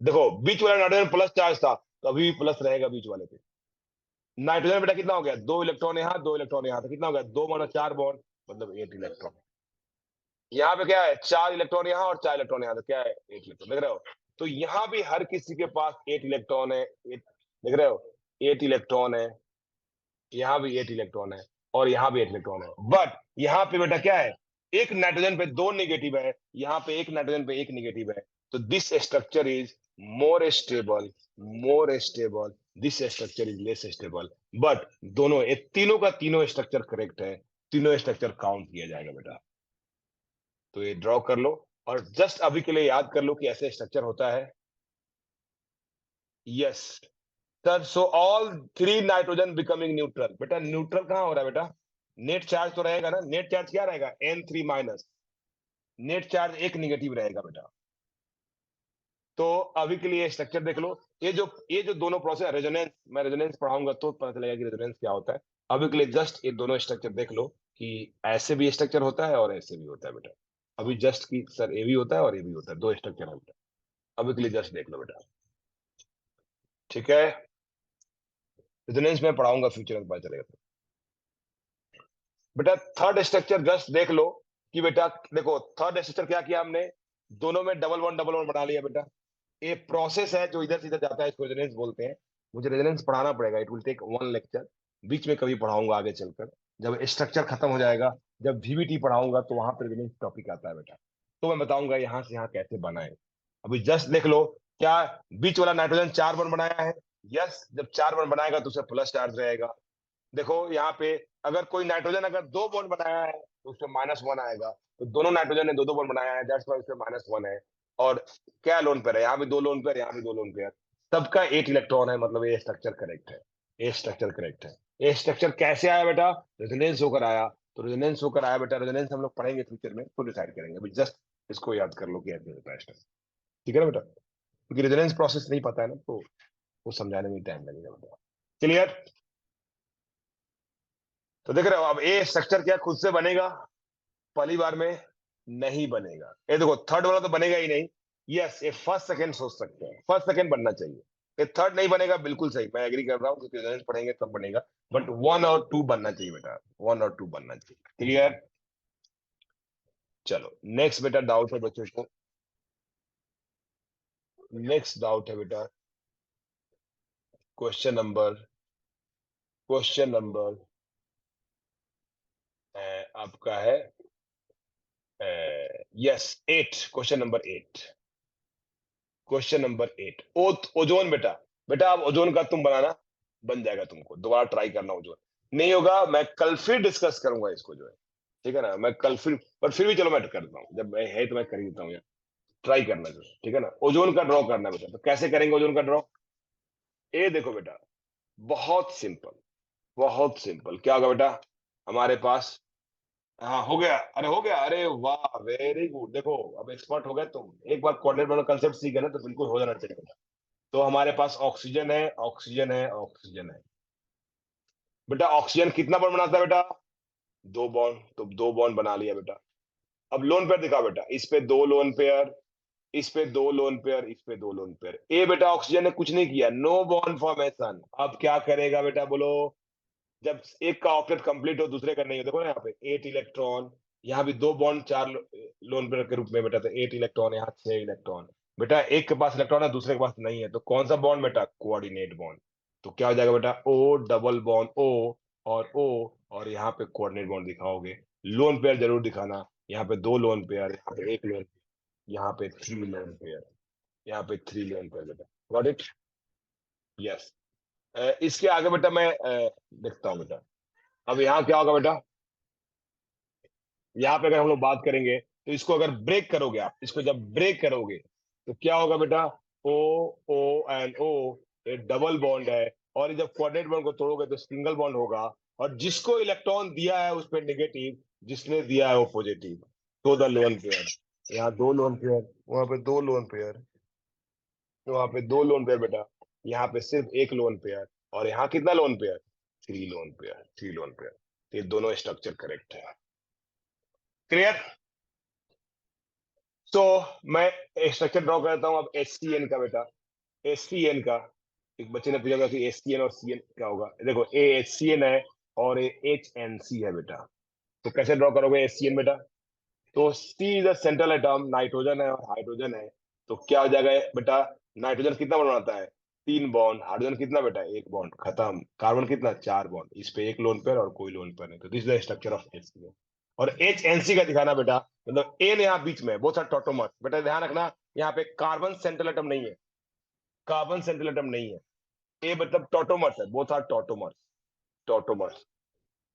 देखो बीच वाला नाइट्रोजन प्लस चार्ज था, तो अभी भी प्लस रहेगा बीच वाले पे। नाइट्रोजन बेटा कितना हो गया, 2 इलेक्ट्रॉन यहाँ, 2 इलेक्ट्रॉन यहाँ, तो कितना हो गया, 2 - 4 बॉन्ड, मतलब 8 इलेक्ट्रॉन। यहाँ पे क्या है, 4 इलेक्ट्रॉन यहाँ और 4 इलेक्ट्रॉन यहाँ, तो क्या है, 8 इलेक्ट्रॉन, देख रहे हो। तो यहाँ भी हर किसी के पास 8 इलेक्ट्रॉन है, देख रहे हो, 8 इलेक्ट्रॉन है, यहाँ भी 8 इलेक्ट्रॉन है, और यहाँ भी 8 इलेक्ट्रॉन है। बट यहाँ पे बेटा क्या है, एक नाइट्रोजन पे 2 नेगेटिव है, यहाँ पे एक नाइट्रोजन पे 1 नेगेटिव है, तो this structure is more stable, more stable, this structure is less stable. But दोनों तीनों का तीनों स्ट्रक्चर करेक्ट है, तीनों स्ट्रक्चर काउंट किया जाएगा बेटा। तो ये ड्रॉ कर लो, और जस्ट अभी के लिए याद कर लो कि ऐसे स्ट्रक्चर होता है। Yes sir, so all 3 nitrogen becoming neutral. बेटा न्यूट्रल कहां हो रहा है बेटा, नेट चार्ज तो रहेगा ना, नेट चार्ज क्या रहेगा, N3-, नेट चार्ज एक निगेटिव रहेगा बेटा। तो अभी के लिए स्ट्रक्चर देख लो, ये जो दोनों प्रोसेस, रेजोनेंस, मैं रेजोनेंस पढ़ाऊंगा तो पता चलेगा कि रेजोनेंस क्या होता है। अभी के लिए जस्ट ये दोनों स्ट्रक्चर देख लो कि ऐसे भी स्ट्रक्चर होता है और ऐसे भी होता है बेटा। अभी जस्ट की सर ये भी होता है और ये भी होता है, 2 स्ट्रक्चर है बेटा। अभी के लिए जस्ट देख लो बेटा, ठीक है। रेजोनेंस में पढ़ाऊंगा, फ्यूचर में पता चलेगा। बेटा थर्ड स्ट्रक्चर जस्ट देख लो कि बेटा देखो थर्ड स्ट्रक्चर क्या किया हमने, दोनों में डबल बॉन्ड बना लिया बेटा। ये प्रोसेस है जो इधर से इधर जाता है, इसको रेजोनेंस बोलते हैं। मुझे रेजोनेंस पढ़ाना पड़ेगा, इट विल टेक 1 लेक्चर, बीच में कभी पढ़ाऊंगा आगे चलकर, जब स्ट्रक्चर खत्म हो जाएगा, जब VVT पढ़ाऊंगा तो वहां पर रेजोनेंस टॉपिक आता है बेटा, तो मैं बताऊंगा यहाँ से यहाँ कैसे बनाए। अभी जस्ट देख लो, क्या बीच वाला नाइट्रोजन 4 बॉन्ड बनाया है, यस, जब 4 बॉन्ड बनाएगा तो उसे प्लस चार्ज रहेगा। देखो यहाँ पे अगर कोई नाइट्रोजन अगर 2 बॉन्ड बनाया है तो उसमें -1 आएगा, तो दोनों नाइट्रोजन ने 2 बॉन्ड बनाया है, दैट्स व्हाई उसमें -1 है। और क्या लोन पेयर है, यहाँ भी 2 लोन पेयर, यहाँ भी 2 लोन पेयर, सबका 8 इलेक्ट्रॉन है, मतलब ये स्ट्रक्चर करेक्ट है, ये स्ट्रक्चर करेक्ट है। ये स्ट्रक्चर कैसे आया बेटा, रेजोनेंस होकर आया, तो रेजोनेंस होकर आया बेटा, रेजोनेंस हम लोग पढ़ेंगे फ्यूचर में तो डिसाइड करेंगे, अभी जस्ट इसको याद कर लो कि ऐसे होता है structure। ठीक है ना बेटा, क्योंकि रेजोनेंस प्रोसेस नहीं पता है ना, तो वो समझाने में टाइम लगेगा बेटा। क्लियर। तो देख रहे हो, अब ये स्ट्रक्चर क्या खुद से बनेगा, पहली बार में नहीं बनेगा। ये देखो थर्ड वाला तो बनेगा ही नहीं, यस ये फर्स्ट सेकंड सोच सकते हैं, फर्स्ट सेकंड बनना चाहिए, ये थर्ड नहीं बनेगा, बिल्कुल सही, मैं एग्री कर रहा हूँ, क्योंकि रेजोनेंस पढ़ेंगे तब बनेगा, बट 1 और 2 बनना चाहिए बेटा, 1 और 2 बनना चाहिए। क्लियर। चलो नेक्स्ट बेटा डाउट है बच्चों को, नेक्स्ट डाउट है बेटा, क्वेश्चन नंबर आपका है yes 8, question number 8, question number 8, ozone बेटा। बेटा आप ओजोन का तुम बनाना, बन जाएगा, तुमको दोबारा ट्राई करना, ओजोन नहीं होगा, मैं कल फिर डिस्कस करूंगा इसको जो है, ठीक है ना, मैं कल फिर, पर फिर भी चलो मैं करता हूँ, जब मैं है तो मैं कर ही देता हूँ यार, ट्राई करना जो, ठीक है ना, ओजोन का ड्रॉ करना बेटा। तो कैसे करेंगे ओजोन का ड्रॉ, ये देखो बेटा, बहुत सिंपल, बहुत सिंपल, क्या होगा बेटा, हमारे पास, हाँ हो गया, अरे हो गया, अरे वाह वेरी गुड, देखो अब एक्सपर्ट हो गए तुम, एक बार कोऑर्डिनेट वाला कंसेप्ट सीख गए ना, तो बिल्कुल हो जाना चाहिए बेटा। तो हमारे पास ऑक्सीजन है, ऑक्सीजन है, ऑक्सीजन है बेटा, ऑक्सीजन कितना बॉन्ड बनाता है बेटा, 2 बॉन्ड, तो 2 बॉन्ड बना लिया बेटा। अब लोन पेयर दिखा बेटा, इस पे 2 लोन पेयर, इस पे 2 लोन पेयर, इस पे 2 लोन पेयर, ए बेटा ऑक्सीजन ने कुछ नहीं किया, नो बॉन्ड फॉर्मेशन। अब क्या करेगा बेटा बोलो, जब एक का ऑक्टेट कंप्लीट हो दूसरे का नहीं हो, देखो ना यहाँ पे 8 इलेक्ट्रॉन, यहाँ भी 2 बॉन्ड 4 लोन पेयर के रूप में बेटा, तो 8 इलेक्ट्रॉन, यहाँ 6 इलेक्ट्रॉन बेटा, एक के पास इलेक्ट्रॉन है दूसरे के पास नहीं है, तो कौन सा बॉन्ड बेटा, कोऑर्डिनेट बॉन्ड। तो क्या हो जाएगा बेटा, O डबल बॉन्ड O और O, और यहाँ पे कोऑर्डिनेट बॉन्ड दिखाओगे, लोन पेयर जरूर दिखाना, यहाँ पे 2 लोन पेयर, यहाँ पे 1 लोन, यहाँ पे 3 लोन पेयर, यहाँ पे 3 लोन पेयर बेटा, गॉट इट, यस। इसके आगे बेटा मैं देखता हूँ बेटा, अब यहाँ क्या होगा बेटा, यहाँ पे अगर हम लोग बात करेंगे तो इसको अगर ब्रेक करोगे आप, इसको जब ब्रेक करोगे तो क्या होगा बेटा, ओ ओ एंड ओ, ये डबल बॉन्ड है, और ये जब कोऑर्डिनेट बॉन्ड को तोड़ोगे तो सिंगल बॉन्ड होगा, और जिसको इलेक्ट्रॉन दिया है उस पर नेगेटिव, जिसने दिया है वो पॉजिटिव, तो द लोन पेयर। यहाँ 2 लोन पेयर, वहां पे 2 लोन पेयर, वहां पे 2 लोन पेयर बेटा, यहाँ पे सिर्फ 1 लोन पेयर, और यहाँ कितना lone pair, 3 lone pair, 3 lone pair. ये दोनों स्ट्रक्चर करेक्ट है। क्लियर? तो मैं स्ट्रक्चर ड्रॉ करता हूँ अब HCN का बेटा। HCN का, एक बच्चे ने पूछा कि HCN और CN क्या होगा। देखो A HCN है और A HNC है बेटा। तो कैसे ड्रॉ करोगे HCN बेटा? तो C is the central atom, nitrogen है और हाइड्रोजन है। तो क्या हो जाएगा बेटा, नाइट्रोजन कितना बॉन्ड बनाता है, 3 बॉन्ड, हाइड्रोजन कितना बेटा, 1 बॉन्ड, खत्म। कार्बन कितना, 4 बॉन्ड, इस पे 1 लोन पेयर और कोई लोन पेयर नहीं। तो this is the structure of HCN। और HNC का दिखाना बेटा, मतलब एन यहाँ बीच में, बहुत सारा टॉटोमर बेटा, ध्यान रखना यहाँ पे कार्बन सेंट्रल एटम नहीं है, कार्बन सेंट्रल एटम नहीं है, ए मतलब टॉटोमर्स है, बहुत सारा टॉटोमर्स, टॉटोमर्स।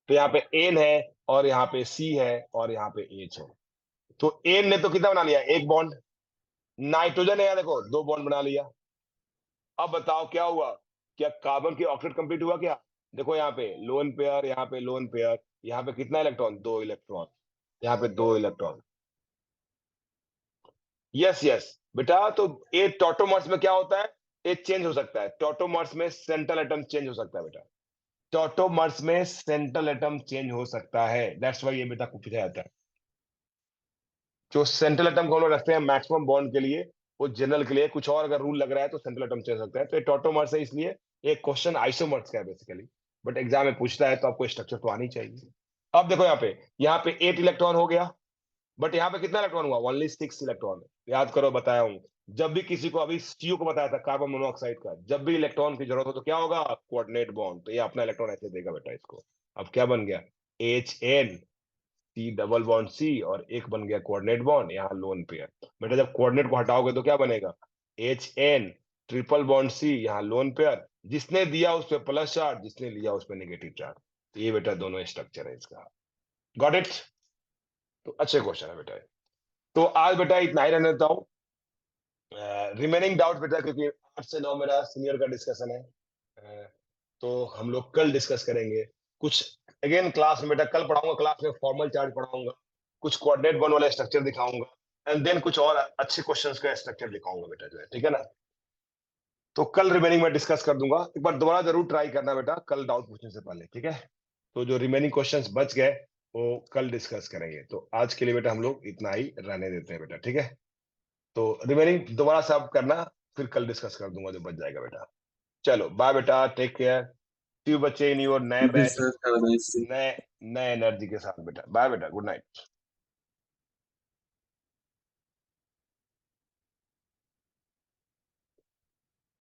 तो यहाँ पे एन है और यहाँ पे सी है और यहाँ पे एच है। तो एन ने तो कितना बना लिया, 1 बॉन्ड। नाइट्रोजन है यहाँ देखो 2 बॉन्ड बना लिया। अब बताओ क्या हुआ, क्या कार्बन की ऑक्टेट कंप्लीट हुआ क्या? देखो यहाँ पे लोन पेयर, यहाँ पे लोन पेयर, यहाँ पे कितना इलेक्ट्रॉन, 2 इलेक्ट्रॉन, यहाँ पे 2 इलेक्ट्रॉन। यस यस बेटा, तो ये टॉटोमर्स में क्या होता है, ये चेंज हो सकता है, टॉटोमर्स में सेंट्रल एटम चेंज हो सकता है बेटा, टॉटोमर्स में सेंट्रल एटम चेंज हो सकता है, दैट्स व्हाई ये बेटा पूछा जाता है। जो सेंट्रल एटम को हम लोग रखते हैं मैक्सिमम बॉन्ड के लिए, वो जनरल के लिए, कुछ और अगर रूल लग रहा है तो सेंट्रल एटम चेंज हो सकता है। तो ये टॉटोमर्स है, इसलिए ये क्वेश्चन आइसोमर्स का है बेसिकली, बट एग्जाम में पूछता है तो आपको स्ट्रक्चर तो आनी चाहिए। अब देखो यहाँ पे 8 इलेक्ट्रॉन हो गया, बट यहाँ पे कितना इलेक्ट्रॉन हुआ, ओनली 6 इलेक्ट्रॉन। याद करो, बताया हूं, जब भी किसी को, अभी CO को बताया था कार्बन मोनोऑक्साइड का, जब भी इलेक्ट्रॉन की जरूरत हो तो क्या होगा, कोऑर्डिनेट बॉन्ड। तो ये अपना इलेक्ट्रॉन ऐसे देगा बेटा इसको। अब क्या बन गया, HN, C double bond C, और एक बन गया कोऑर्डिनेट बॉन्ड, यहाँ लोन पेयर। बेटा जब कोऑर्डिनेट को हटाओगे तो क्या बनेगा, HN ट्रिपल बॉन्ड C, यहाँ लोन पेयर, जिसने दिया उस पर प्लस चार्ज, जिसने लिया उस पर नेगेटिव चार्ज। तो ये बेटा दोनों स्ट्रक्चर है इसका। Got it? तो अच्छे क्वेश्चन है बेटा। तो आज बेटा इतना ही रहने देता हूँ। रिमेनिंग डाउट बेटा, क्योंकि 8 से 9 मेरा सीनियर का डिस्कशन है, तो हम लोग कल डिस्कस करेंगे कुछ। अगेन क्लास में बेटा कल पढ़ाऊंगा, क्लास में फॉर्मल चार्ट पढ़ाऊंगा, कुछ कोऑर्डिनेट बॉन्ड वाला स्ट्रक्चर दिखाऊंगा, एंड देन कुछ और अच्छे क्वेश्चंस का स्ट्रक्चर दिखाऊंगा बेटा जो है, ठीक है ना। तो कल रिमेनिंग में डिस्कस कर दूंगा, एक बार दोबारा जरूर ट्राई करना बेटा कल डाउट पूछने से पहले, ठीक है। तो जो रिमेनिंग क्वेश्चंस बच गए वो कल डिस्कस करेंगे। तो आज के लिए बेटा हम लोग इतना ही रहने देते हैं बेटा, ठीक है। तो रिमेनिंग दोबारा से आप करना, फिर कल डिस्कस कर दूंगा जो बच जाएगा बेटा। चलो बाय बेटा, टेक केयर, सी यू बच्चे इन योर नए बैच, सर, नए नए एनर्जी के साथ बेटा। बाय बेटा, गुड नाइट।